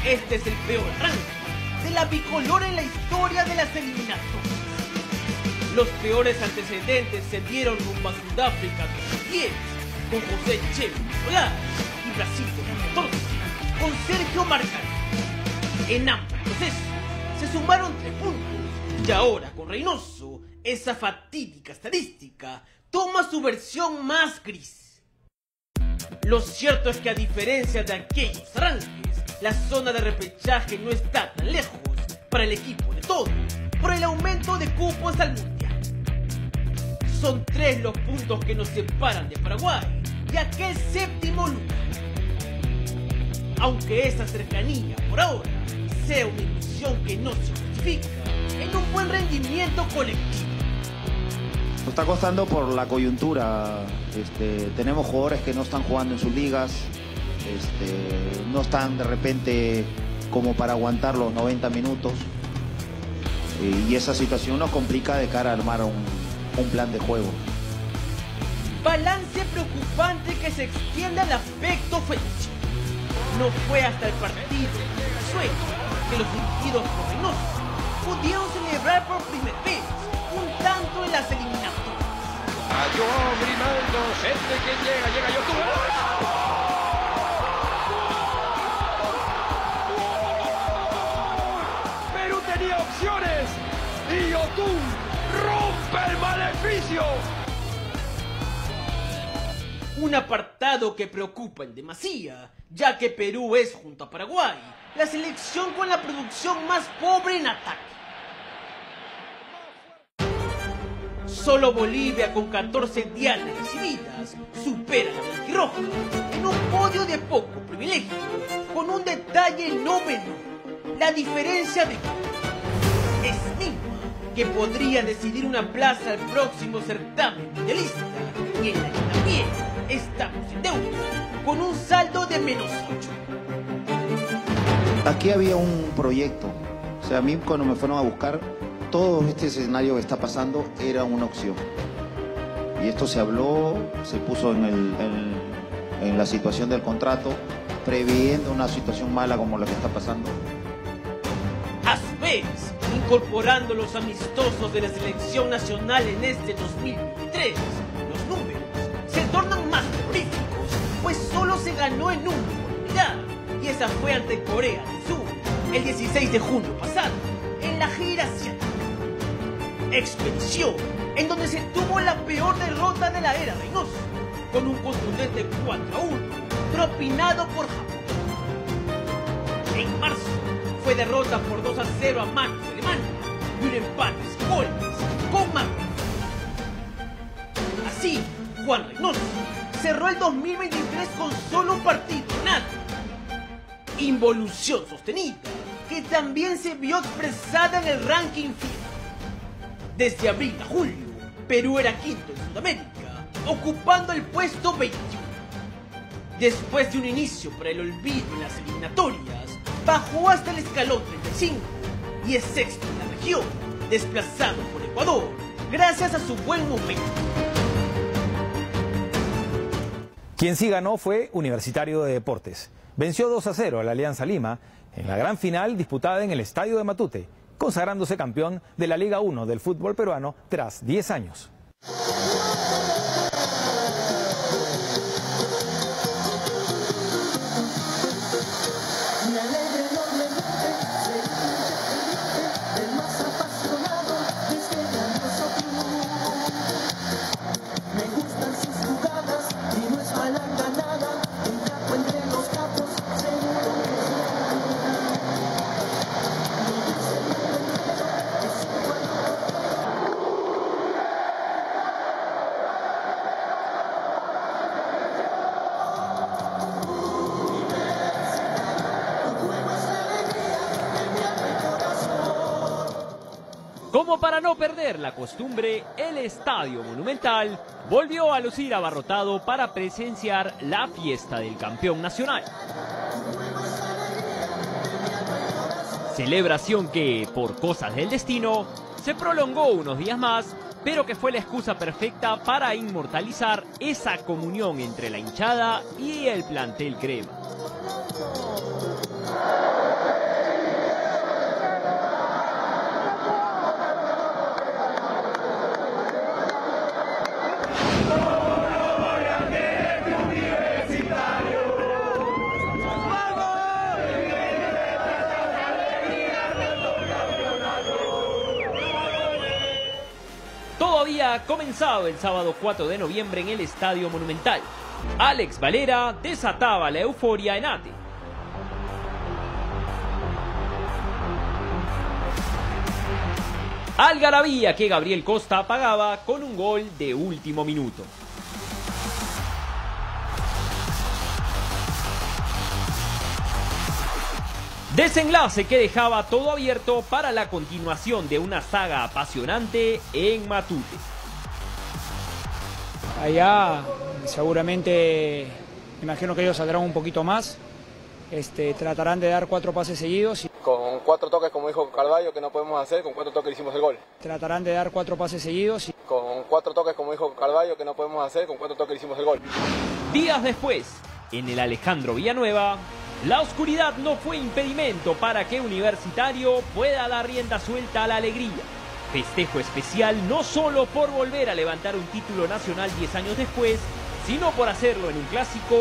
este es el peor arranque de la bicolor en la historia de las eliminatorias. Los peores antecedentes se dieron rumbo a Sudáfrica 2010 con José Cheo Solar y Brasil 2014 con Sergio Marcano. En ambos procesos se sumaron 3 puntos y ahora con Reynoso esa fatídica estadística toma su versión más gris. Lo cierto es que a diferencia de aquellos arranques, la zona de repechaje no está tan lejos para el equipo de todos por el aumento de cupos al Mundial. Son 3 los puntos que nos separan de Paraguay y aquel 7º lugar. Aunque esa cercanía por ahora sea una ilusión que no se justifica en un buen rendimiento colectivo. Nos está costando por la coyuntura. Tenemos jugadores que no están jugando en sus ligas, no están de repente como para aguantar los 90 minutos. Y esa situación nos complica de cara a armar un plan de juego. Balance preocupante que se extiende al aspecto ofensivo. No fue hasta el partido de Venezuela que los dirigidos por Reynoso pudieron celebrar por primera vez un tanto en las eliminatorias. Ayó Grimaldo, gente que llega Yotun. Perú tenía opciones y Yotun rompe el maleficio. Un apartado que preocupa en demasía, ya que Perú es, junto a Paraguay, la selección con la producción más pobre en ataque. Solo Bolivia, con 14 dianas recibidas, supera a la blanquirroja en un podio de poco privilegio, con un detalle no menor: la diferencia de gol. Es mínima, que podría decidir una plaza al próximo certamen mundialista, y en la que también estamos en deuda, con un saldo de -8. Aquí había un proyecto. O sea, a mí cuando me fueron a buscar, todo este escenario que está pasando era una opción. Y esto se habló, se puso en la situación del contrato, previendo una situación mala como la que está pasando. A su vez, incorporando los amistosos de la selección nacional en este 2023, los números se tornan más terroríficos, pues solo se ganó en una oportunidad, y esa fue ante Corea del Sur, el 16 de junio pasado, en la gira asiática. Expedición en donde se tuvo la peor derrota de la era Reynoso, con un contundente 4-1, propinado por Japón. En marzo fue derrota por 2-0 a manos de Alemania y un empate sin goles con Marruecos. Así, Juan Reynoso cerró el 2023 con solo un partido ganado. Involución sostenida que también se vio expresada en el ranking FIFA. Desde abril a julio, Perú era quinto en Sudamérica, ocupando el puesto 21. Después de un inicio para el olvido en las eliminatorias, bajó hasta el escalón 35 y es sexto en la región, desplazado por Ecuador, gracias a su buen momento. Quien sí ganó fue Universitario de Deportes. Venció 2-0 a la Alianza Lima en la gran final disputada en el Estadio de Matute, consagrándose campeón de la Liga 1 del fútbol peruano tras 10 años. como para no perder la costumbre, el Estadio Monumental volvió a lucir abarrotado para presenciar la fiesta del campeón nacional. Celebración que, por cosas del destino, se prolongó unos días más, pero que fue la excusa perfecta para inmortalizar esa comunión entre la hinchada y el plantel crema. Todo había comenzado el sábado 4 de noviembre en el Estadio Monumental. Alex Valera desataba la euforia en Ate. Algarabía que Gabriel Costa apagaba con un gol de último minuto. Desenlace que dejaba todo abierto para la continuación de una saga apasionante en Matute. Allá seguramente, me imagino que ellos saldrán un poquito más, tratarán de dar 4 pases seguidos. Con 4 toques, como dijo Carvalho, que no podemos hacer, con 4 toques hicimos el gol. Tratarán de dar 4 pases seguidos. Con 4 toques, como dijo Carvalho, que no podemos hacer, con 4 toques hicimos el gol. Días después, en el Alejandro Villanueva, la oscuridad no fue impedimento para que Universitario pueda dar rienda suelta a la alegría. Festejo especial no solo por volver a levantar un título nacional 10 años después, sino por hacerlo en un clásico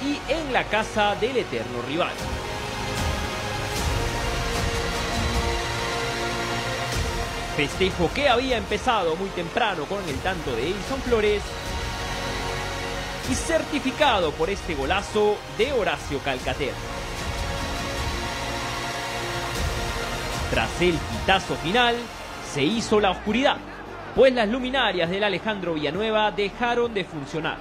y en la casa del eterno rival. Festejo que había empezado muy temprano con el tanto de Edison Flores y certificado por este golazo de Horacio Calcaterra. Tras el pitazo final, se hizo la oscuridad, pues las luminarias del Alejandro Villanueva dejaron de funcionar.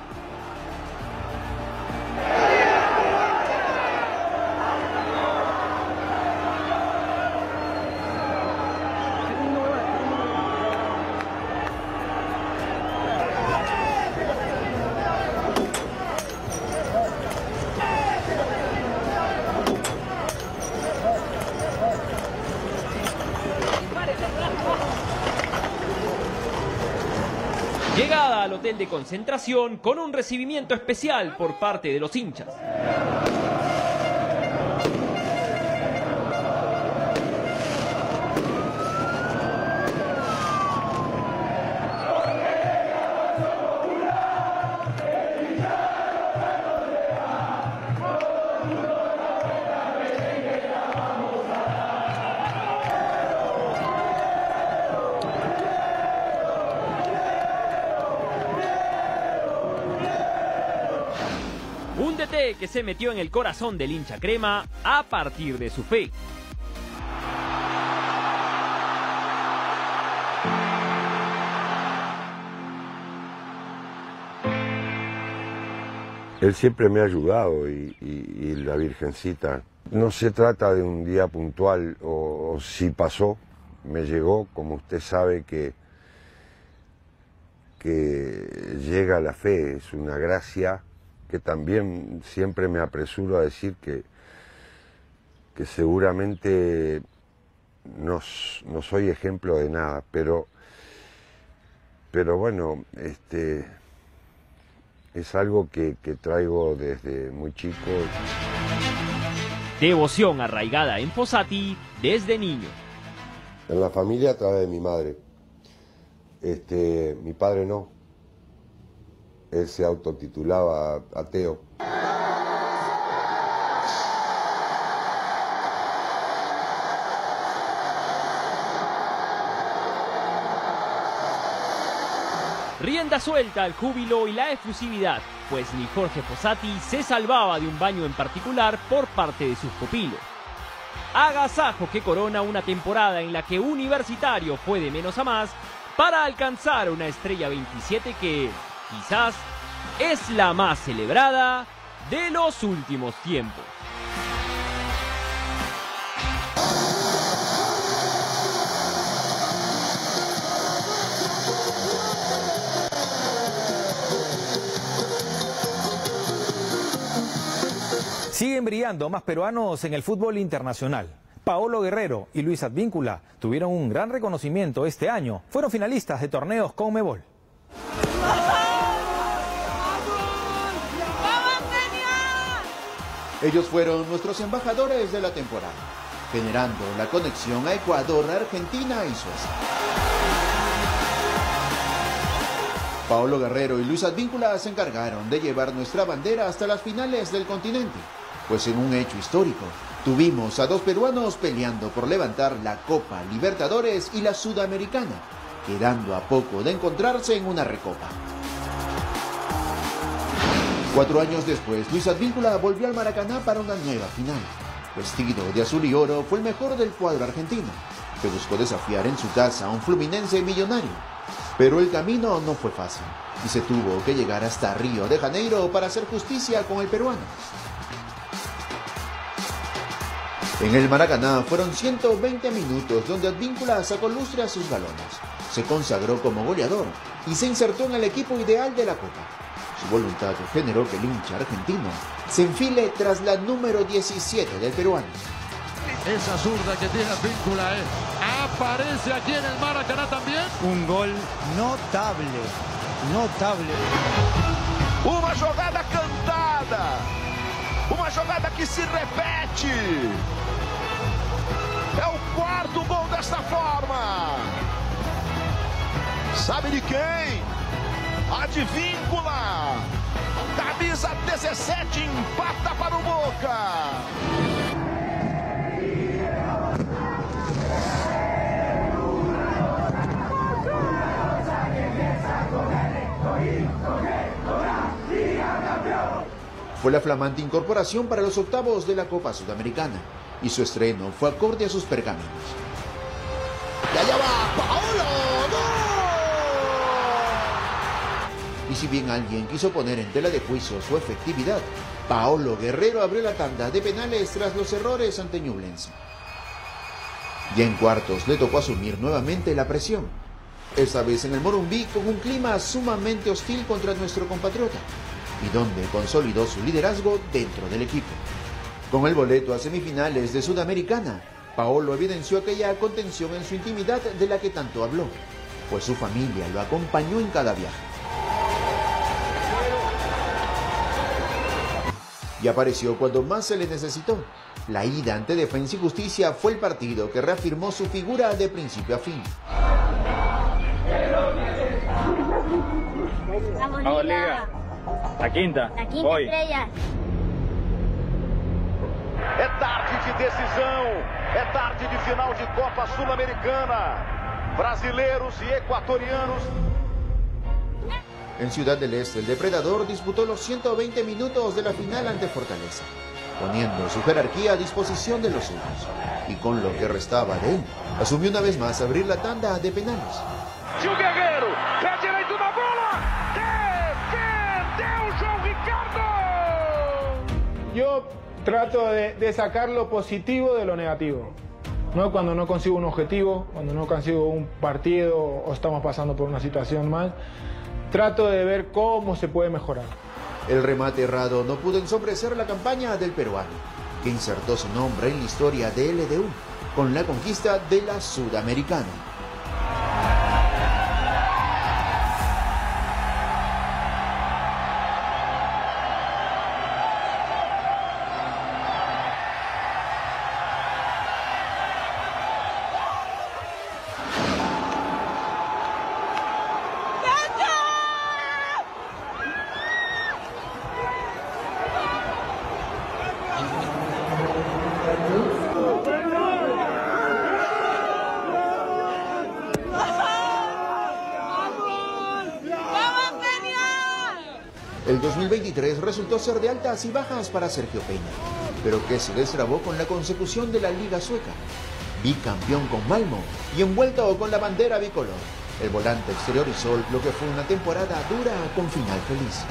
Llegada al hotel de concentración con un recibimiento especial por parte de los hinchas. Un DT que se metió en el corazón del hincha crema a partir de su fe. Él siempre me ha ayudado y la Virgencita. No se trata de un día puntual o si pasó, me llegó, como usted sabe que llega la fe, es una gracia que también siempre me apresuro a decir que seguramente no soy ejemplo de nada, pero bueno, es algo que traigo desde muy chico. Devoción arraigada en Fossati desde niño. En la familia a través de mi madre. Mi padre no. Él se autotitulaba ateo. Rienda suelta al júbilo y la efusividad, pues ni Jorge Fossati se salvaba de un baño en particular por parte de sus pupilos. Agasajo que corona una temporada en la que Universitario fue de menos a más para alcanzar una estrella 27 que, quizás, es la más celebrada de los últimos tiempos. brillando más peruanos en el fútbol internacional. Paolo Guerrero y Luis Advíncula tuvieron un gran reconocimiento este año. Fueron finalistas de torneos CONMEBOL. Ellos fueron nuestros embajadores de la temporada, generando la conexión a Ecuador, Argentina y Suecia. Paolo Guerrero y Luis Advíncula se encargaron de llevar nuestra bandera hasta las finales del continente, pues en un hecho histórico, tuvimos a dos peruanos peleando por levantar la Copa Libertadores y la Sudamericana, quedando a poco de encontrarse en una recopa. 4 años después, Luis Advíncula volvió al Maracaná para una nueva final. Vestido de azul y oro, fue el mejor del cuadro argentino, que buscó desafiar en su casa a un Fluminense millonario. Pero el camino no fue fácil, y se tuvo que llegar hasta Río de Janeiro para hacer justicia con el peruano. En el Maracaná fueron 120 minutos donde Advíncula sacó lustre a sus galones, se consagró como goleador y se insertó en el equipo ideal de la Copa. Su voluntad generó que el hincha argentino se enfile tras la número 17 del peruano. Esa zurda que tiene Advíncula aparece aquí en el Maracaná también. Un gol notable, notable. Uma jogada cantada, uma jogada que se repete. É o quarto gol desta forma. Sabe de quem? Advíncula. Camisa 17 empata para o Boca. Fue la flamante incorporación para los octavos de la Copa Sudamericana y su estreno fue acorde a sus pergaminos. ¡Y allá va Paolo! ¡Gol! Y si bien alguien quiso poner en tela de juicio su efectividad, Paolo Guerrero abrió la tanda de penales tras los errores ante Ñublense. Ya en cuartos le tocó asumir nuevamente la presión, esta vez en el Morumbí con un clima sumamente hostil contra nuestro compatriota, y donde consolidó su liderazgo dentro del equipo. Con el boleto a semifinales de Sudamericana, Paolo evidenció aquella contención en su intimidad de la que tanto habló, pues su familia lo acompañó en cada viaje. Y apareció cuando más se le necesitó. La ida ante Defensa y Justicia fue el partido que reafirmó su figura de principio a fin. Vamos, Liga. La quinta estrella. É tarde de decisão, é tarde de final de Copa Sul-Americana. Brasileiros y ecuatorianos. En Ciudad del Este, el depredador disputó los 120 minutos de la final ante Fortaleza, poniendo su jerarquía a disposición de los suyos. Y con lo que restaba de él, asumió una vez más abrir la tanda de penales. Gil Guerreiro, pé direito na bola, defendeu João Ricardo. Yo trato de sacar lo positivo de lo negativo. ¿No? Cuando no consigo un objetivo, cuando no consigo un partido o estamos pasando por una situación mal, trato de ver cómo se puede mejorar. El remate errado no pudo ensombrecer la campaña del peruano, que insertó su nombre en la historia de LDU con la conquista de la Sudamericana. El 2023 resultó ser de altas y bajas para Sergio Peña, pero que se destrabó con la consecución de la Liga Sueca. Bicampeón con Malmö y envuelto con la bandera bicolor, el volante exteriorizó lo que fue una temporada dura con final feliz.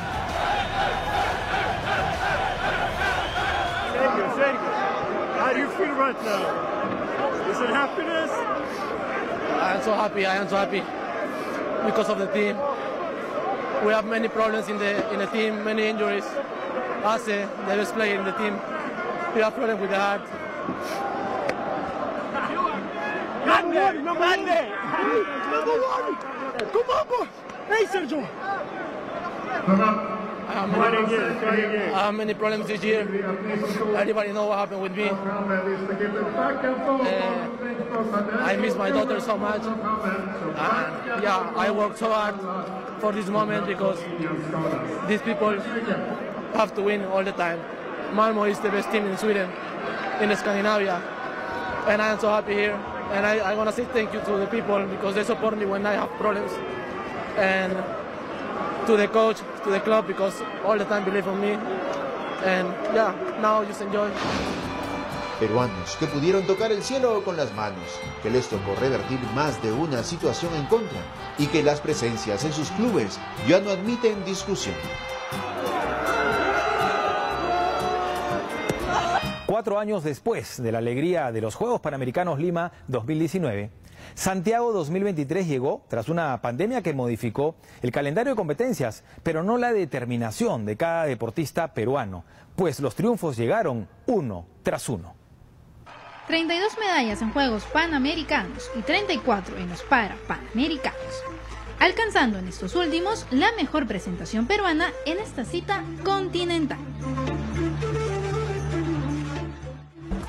Sergio, how do you feel right now? Is it happiness? I am so happy because of the team. We have many problems in the team, many injuries. Ace, the best player in the team, We have problems with the heart. Grande, grande. Come on, hey Sergio. I have many problems this year. Everybody knows what happened with me. I miss my daughter so much. Yeah, I worked so hard for this moment because these people have to win all the time. Malmö is the best team in Sweden, in Scandinavia, and I am so happy here. And I want to say thank you to the people because they support me when I have problems, and to the coach, to the club, because all the time believe in me. And yeah, now just enjoy. Peruanos que pudieron tocar el cielo con las manos, que les tocó revertir más de una situación en contra y que las presencias en sus clubes ya no admiten discusión. 4 años después de la alegría de los Juegos Panamericanos Lima 2019, Santiago 2023 llegó tras una pandemia que modificó el calendario de competencias, pero no la determinación de cada deportista peruano, pues los triunfos llegaron uno tras uno. 32 medallas en Juegos Panamericanos y 34 en los Panamericanos, alcanzando en estos últimos la mejor presentación peruana en esta cita continental.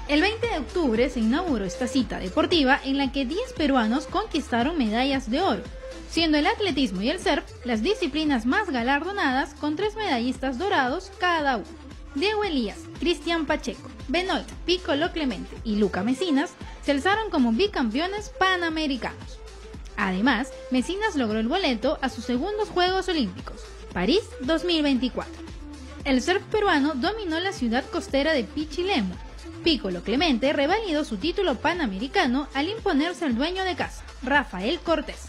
El 20 de octubre se inauguró esta cita deportiva en la que 10 peruanos conquistaron medallas de oro, siendo el atletismo y el surf las disciplinas más galardonadas con 3 medallistas dorados cada uno. Diego Elías, Cristian Pacheco, Benoit Piccolo Clemente y Luca Mesinas se alzaron como bicampeones panamericanos. Además, Mesinas logró el boleto a sus segundos Juegos Olímpicos, París 2024. El surf peruano dominó la ciudad costera de Pichilemu. Piccolo Clemente revalidó su título panamericano al imponerse al dueño de casa, Rafael Cortés.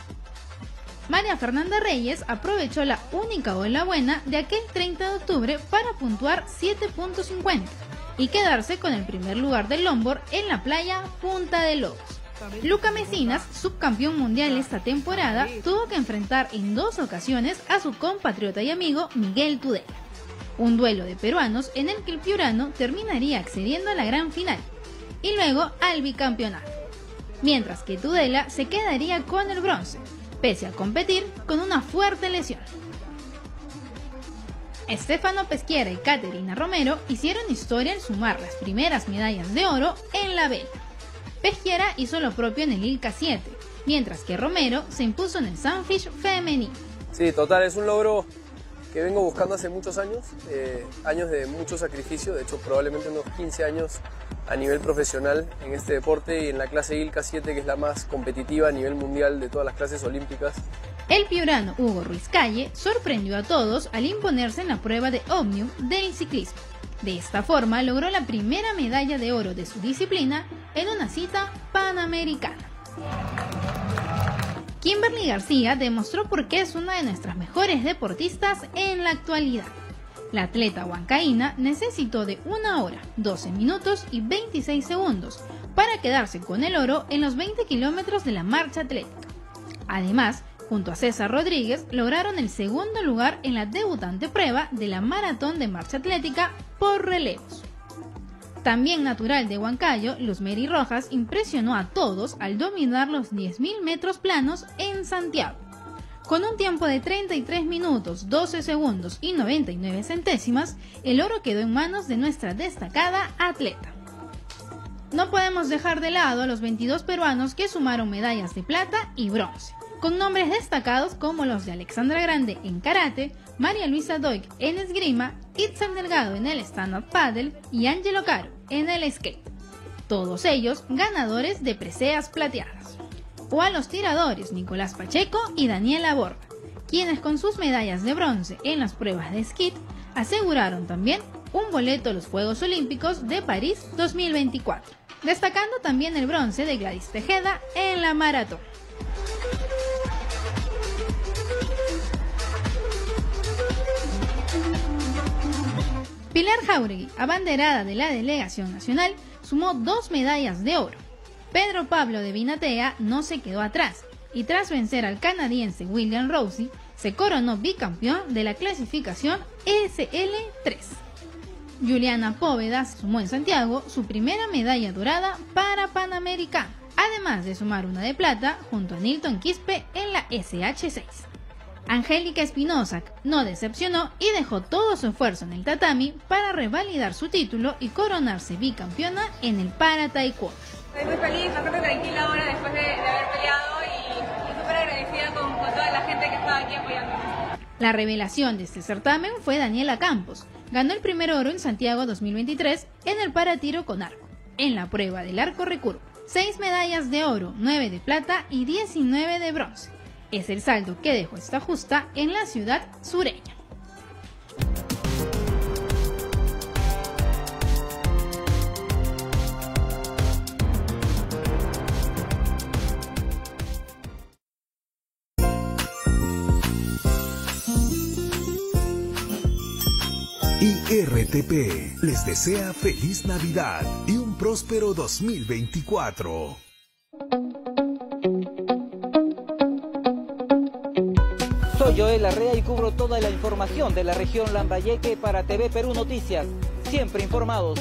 María Fernanda Reyes aprovechó la única ola buena de aquel 30 de octubre para puntuar 7.50 y quedarse con el primer lugar del longboard en la playa Punta de Lobos. Luca Mesinas, subcampeón mundial esta temporada, tuvo que enfrentar en 2 ocasiones a su compatriota y amigo Miguel Tudela. Un duelo de peruanos en el que el piurano terminaría accediendo a la gran final y luego al bicampeonato, mientras que Tudela se quedaría con el bronce, pese a competir con una fuerte lesión. Estefano Pesquiera y Caterina Romero hicieron historia al sumar las primeras medallas de oro en la vela. Pesquiera hizo lo propio en el ILCA 7, mientras que Romero se impuso en el Sunfish femenino. Sí, total, es un logro que vengo buscando hace muchos años, años de mucho sacrificio, de hecho probablemente unos 15 años a nivel profesional en este deporte y en la clase ILCA 7, que es la más competitiva a nivel mundial de todas las clases olímpicas. El piurano Hugo Ruiz Calle sorprendió a todos al imponerse en la prueba de Omnium del ciclismo. De esta forma logró la primera medalla de oro de su disciplina en una cita panamericana. Kimberly García demostró por qué es una de nuestras mejores deportistas en la actualidad. La atleta huancaína necesitó de 1 hora, 12 minutos y 26 segundos para quedarse con el oro en los 20 kilómetros de la marcha atlética. Además, junto a César Rodríguez, lograron el segundo lugar en la debutante prueba de la maratón de marcha atlética por relevos. También natural de Huancayo, Luzmeri Rojas impresionó a todos al dominar los 10.000 metros planos en Santiago. Con un tiempo de 33 minutos, 12 segundos y 99 centésimas, el oro quedó en manos de nuestra destacada atleta. No podemos dejar de lado a los 22 peruanos que sumaron medallas de plata y bronce, con nombres destacados como los de Alexandra Grande en karate, María Luisa Doig en esgrima, Itzan Delgado en el stand-up paddle y Angelo Caro en el skate. Todos ellos ganadores de preseas plateadas. O a los tiradores Nicolás Pacheco y Daniela Borda, quienes con sus medallas de bronce en las pruebas de skeet aseguraron también un boleto a los Juegos Olímpicos de París 2024, destacando también el bronce de Gladys Tejeda en la maratón. Pilar Jauregui, abanderada de la delegación nacional, sumó 2 medallas de oro. Pedro Pablo de Vinatea no se quedó atrás y tras vencer al canadiense William Rousey, se coronó bicampeón de la clasificación SL3. Juliana Póveda sumó en Santiago su primera medalla dorada para Panamericano, además de sumar una de plata junto a Nilton Quispe en la SH6. Angélica Espinosa no decepcionó y dejó todo su esfuerzo en el tatami para revalidar su título y coronarse bicampeona en el para taekwondo. Estoy muy feliz, bastante tranquila ahora después de haber peleado y súper agradecida con toda la gente que estaba aquí apoyándome. La revelación de este certamen fue Daniela Campos. Ganó el primer oro en Santiago 2023 en el para tiro con arco, en la prueba del arco recurvo. 6 medallas de oro, 9 de plata y 19 de bronce. Es el saldo que dejó esta justa en la ciudad sureña. IRTP les desea feliz Navidad y un próspero 2024. Soy Joel Larrea y cubro toda la información de la región Lambayeque para TV Perú Noticias. Siempre informados.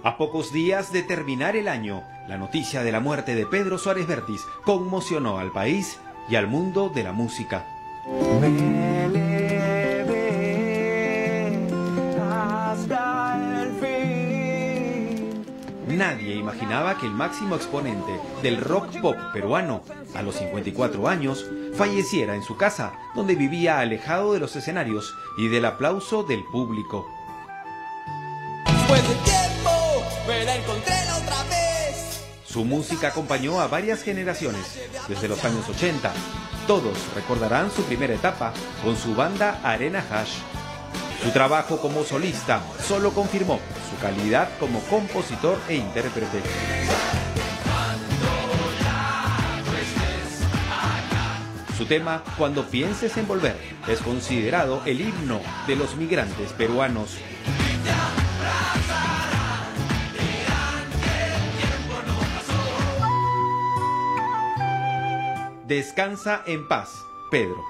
A pocos días de terminar el año, la noticia de la muerte de Pedro Suárez Vértiz conmocionó al país y al mundo de la música. Me elevé hasta el fin. Nadie imaginaba que el máximo exponente del rock pop peruano, a los 54 años, falleciera en su casa, donde vivía alejado de los escenarios y del aplauso del público. Después del tiempo, me la encontré la otra vez. Su música acompañó a varias generaciones, desde los años 80. Todos recordarán su primera etapa con su banda Arena Hash. Su trabajo como solista solo confirmó su calidad como compositor e intérprete. Su tema, Cuando pienses en volver, es considerado el himno de los migrantes peruanos. Descansa en paz, Pedro.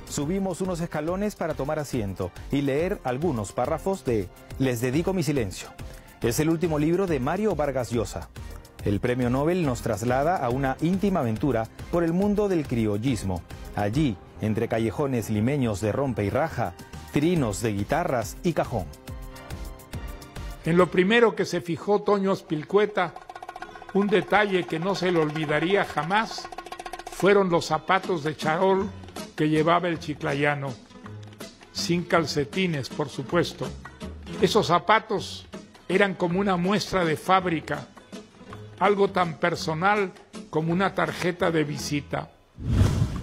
Subimos unos escalones para tomar asiento y leer algunos párrafos de Les dedico mi silencio. Es el último libro de Mario Vargas Llosa. El premio Nobel nos traslada a una íntima aventura por el mundo del criollismo. Allí, entre callejones limeños de rompe y raja, trinos de guitarras y cajón. En lo primero que se fijó Toño Azpilcueta, un detalle que no se le olvidaría jamás, fueron los zapatos de charol que llevaba el chiclayano, sin calcetines, por supuesto. Esos zapatos eran como una muestra de fábrica, algo tan personal como una tarjeta de visita.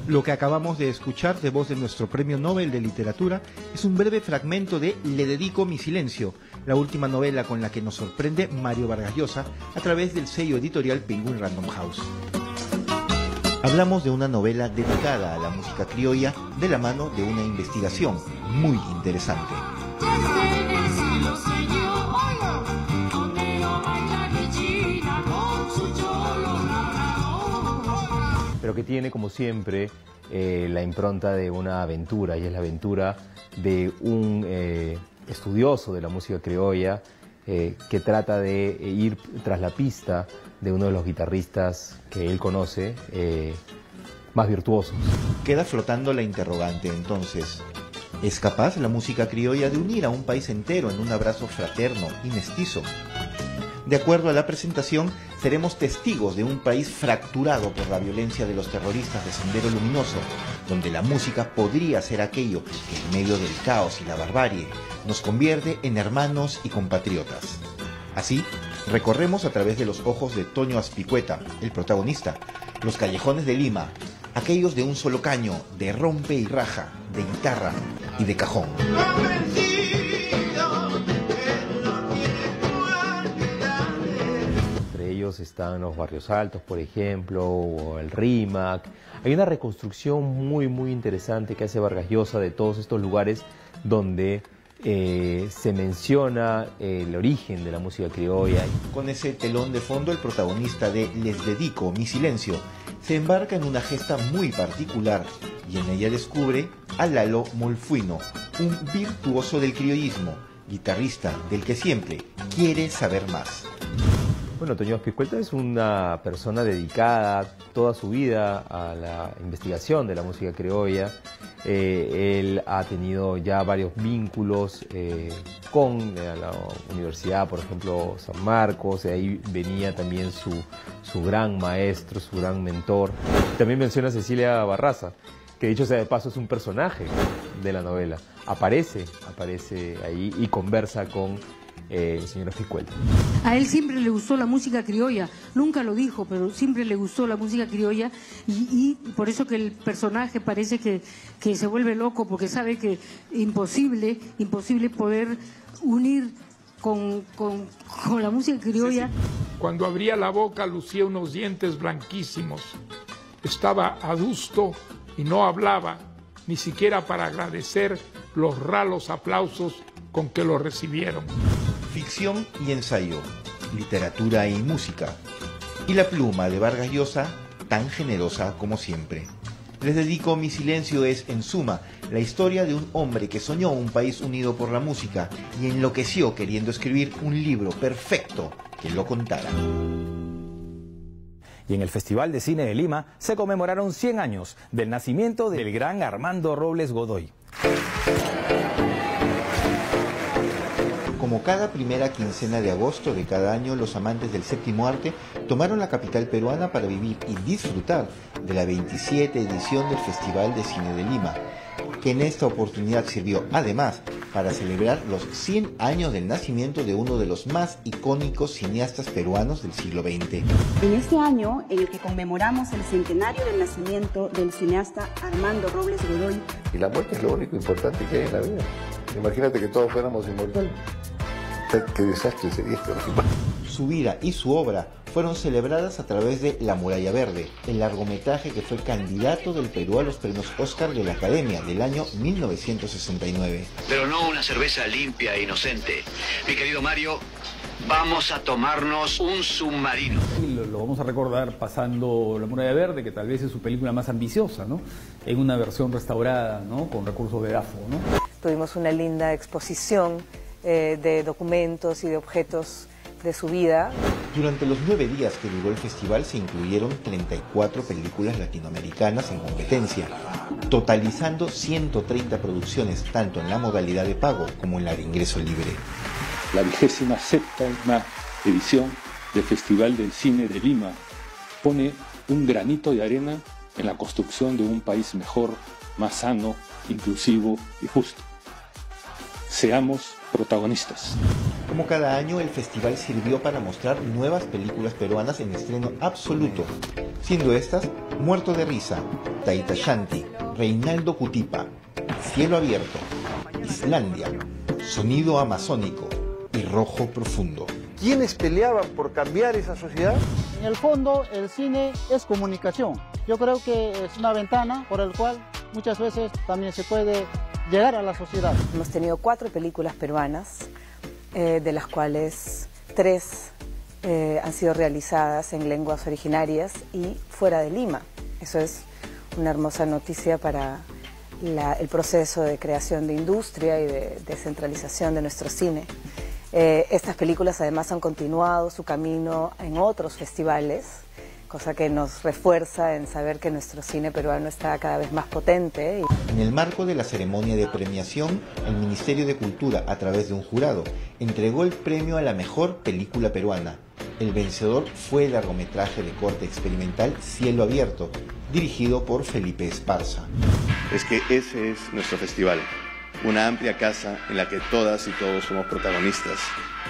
Lo que acabamos de escuchar de voz de nuestro Premio Nobel de Literatura es un breve fragmento de Le dedico mi silencio, la última novela con la que nos sorprende Mario Vargas Llosa a través del sello editorial Penguin Random House. Hablamos de una novela dedicada a la música criolla de la mano de una investigación muy interesante. Pero que tiene, como siempre, la impronta de una aventura, y es la aventura de un estudioso de la música criolla que trata de ir tras la pista de uno de los guitarristas que él conoce más virtuosos. Queda flotando la interrogante entonces. ¿Es capaz la música criolla de unir a un país entero en un abrazo fraterno y mestizo? De acuerdo a la presentación, seremos testigos de un país fracturado por la violencia de los terroristas de Sendero Luminoso, donde la música podría ser aquello que en medio del caos y la barbarie nos convierte en hermanos y compatriotas. Así, recorremos a través de los ojos de Toño Azpilcueta, el protagonista, los callejones de Lima, aquellos de un solo caño, de rompe y raja, de guitarra y de cajón. ellos están los Barrios Altos, por ejemplo, o el RIMAC. Hay una reconstrucción muy interesante que hace Vargas Llosa de todos estos lugares donde se menciona el origen de la música criolla. Con ese telón de fondo, el protagonista de Les dedico mi silencio se embarca en una gesta muy particular y en ella descubre a Lalo Molfuino, un virtuoso del criollismo, guitarrista del que siempre quiere saber más. Bueno, Toño Azpilicueta es una persona dedicada toda su vida a la investigación de la música criolla. Él ha tenido ya varios vínculos con la universidad, por ejemplo, San Marcos. De ahí venía también su gran maestro, su gran mentor. También menciona a Cecilia Barraza, que dicho sea de paso es un personaje de la novela. Aparece ahí y conversa con el señor Azpilicueta. A él siempre le gustó la música criolla, nunca lo dijo, pero siempre le gustó la música criolla y por eso que el personaje parece que se vuelve loco, porque sabe que imposible poder unir con la música criolla. Sí. Cuando abría la boca lucía unos dientes blanquísimos, estaba adusto y no hablaba, ni siquiera para agradecer los ralos aplausos con que lo recibieron. Ficción y ensayo, literatura y música. Y la pluma de Vargas Llosa, tan generosa como siempre. Les dedico mi silencio es, en suma, la historia de un hombre que soñó un país unido por la música y enloqueció queriendo escribir un libro perfecto que lo contara. Y en el Festival de Cine de Lima se conmemoraron 100 años del nacimiento del gran Armando Robles Godoy. Como cada primera quincena de agosto de cada año, los amantes del séptimo arte tomaron la capital peruana para vivir y disfrutar de la 27 edición del Festival de Cine de Lima, que en esta oportunidad sirvió además para celebrar los 100 años del nacimiento de uno de los más icónicos cineastas peruanos del siglo XX. En este año, en el que conmemoramos el centenario del nacimiento del cineasta Armando Robles Godoy. Y la muerte es lo único importante que hay en la vida. Imagínate que todos fuéramos inmortales. Qué desastre sería esto. Su vida y su obra fueron celebradas a través de La Muralla Verde, el largometraje que fue candidato del Perú a los premios Oscar de la Academia del año 1969. Pero no una cerveza limpia e inocente. Mi querido Mario, vamos a tomarnos un submarino. Lo vamos a recordar pasando La Muralla Verde, que tal vez es su película más ambiciosa, ¿no? En una versión restaurada, ¿no? Con recursos de AFO, ¿no? Tuvimos una linda exposición de documentos y de objetos de su vida. Durante los 9 días que duró el festival se incluyeron 34 películas latinoamericanas en competencia, totalizando 130 producciones tanto en la modalidad de pago como en la de ingreso libre. La 27ª edición del Festival del Cine de Lima pone un granito de arena en la construcción de un país mejor, más sano, inclusivo y justo. Seamos protagonistas. Como cada año, el festival sirvió para mostrar nuevas películas peruanas en estreno absoluto, siendo estas Muerto de Risa, Taita Shanti, Reinaldo Cutipa, Cielo Abierto, Islandia, Sonido Amazónico y Rojo Profundo. ¿Quiénes peleaban por cambiar esa sociedad? En el fondo, el cine es comunicación. Yo creo que es una ventana por la cual muchas veces también se puede llegar a la sociedad. Hemos tenido 4 películas peruanas, de las cuales 3 han sido realizadas en lenguas originarias y fuera de Lima. Eso es una hermosa noticia para el proceso de creación de industria y de descentralización de nuestro cine. Estas películas además han continuado su camino en otros festivales, cosa que nos refuerza en saber que nuestro cine peruano está cada vez más potente. En el marco de la ceremonia de premiación, el Ministerio de Cultura, a través de un jurado, entregó el premio a la mejor película peruana. El vencedor fue el largometraje de corte experimental Cielo Abierto, dirigido por Felipe Esparza. Es que ese es nuestro festival, una amplia casa en la que todas y todos somos protagonistas,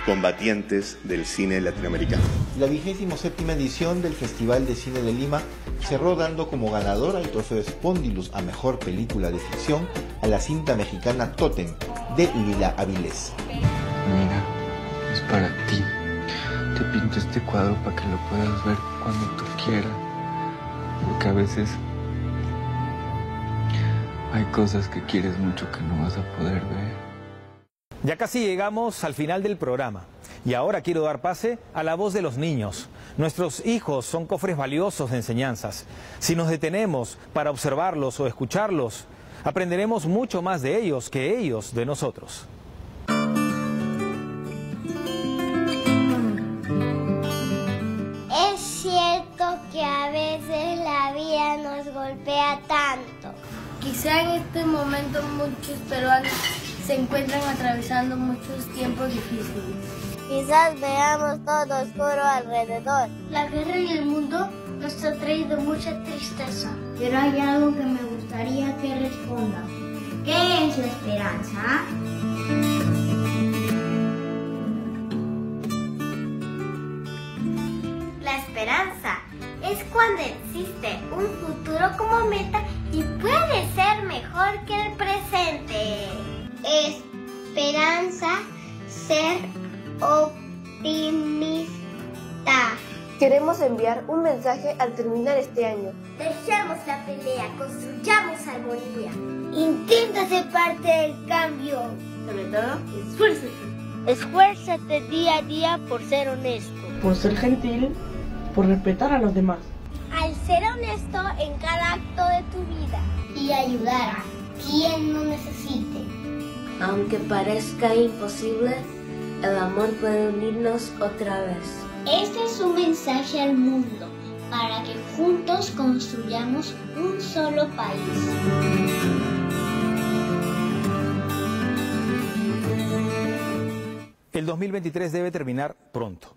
combatientes del cine latinoamericano. La 27ª edición del Festival de Cine de Lima cerró dando como ganadora el trofeo Spondylus a Mejor Película de Ficción a la cinta mexicana Tótem, de Lila Avilés. Mira, es para ti. Te pinto este cuadro para que lo puedas ver cuando tú quieras, porque a veces hay cosas que quieres mucho que no vas a poder ver. Ya casi llegamos al final del programa y ahora quiero dar pase a la voz de los niños. Nuestros hijos son cofres valiosos de enseñanzas. Si nos detenemos para observarlos o escucharlos, aprenderemos mucho más de ellos que ellos de nosotros. Es cierto que a veces la vida nos golpea tanto. Quizá en este momento muchos peruanos se encuentran atravesando muchos tiempos difíciles. Quizás veamos todo oscuro alrededor. La guerra en el mundo nos ha traído mucha tristeza. Pero hay algo que me gustaría que responda. ¿Qué es la esperanza? La esperanza es cuando existe un futuro como meta y puede ser mejor que el presente. Esperanza, ser optimista. Queremos enviar un mensaje al terminar este año. Dejemos la pelea, construyamos armonía. Intenta ser parte del cambio. Sobre todo, esfuérzate. Esfuérzate día a día por ser honesto. Por ser gentil, por respetar a los demás. Al ser honesto en cada acto de tu vida. Y ayudar a quien lo necesite. Aunque parezca imposible, el amor puede unirnos otra vez. Este es un mensaje al mundo para que juntos construyamos un solo país. El 2023 debe terminar pronto.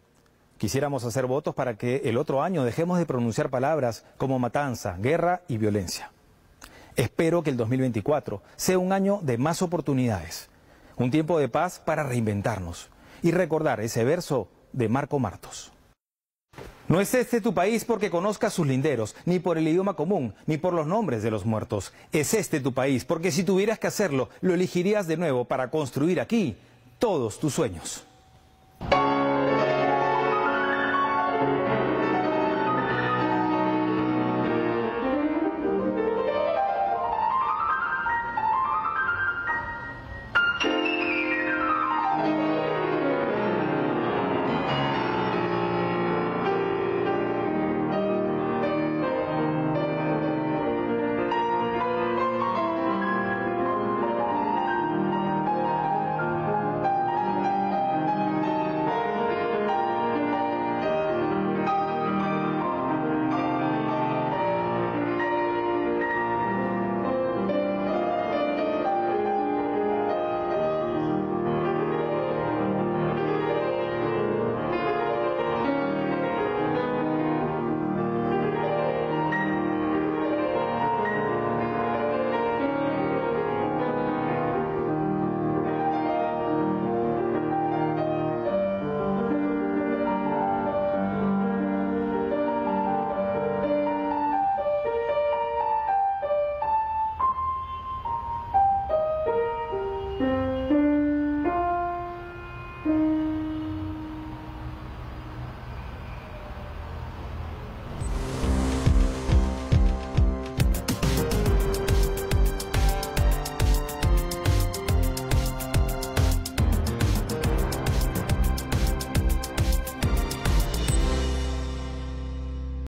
Quisiéramos hacer votos para que el otro año dejemos de pronunciar palabras como matanza, guerra y violencia. Espero que el 2024 sea un año de más oportunidades, un tiempo de paz para reinventarnos y recordar ese verso de Marco Martos. No es este tu país porque conozcas sus linderos, ni por el idioma común, ni por los nombres de los muertos. Es este tu país porque si tuvieras que hacerlo, lo elegirías de nuevo para construir aquí todos tus sueños.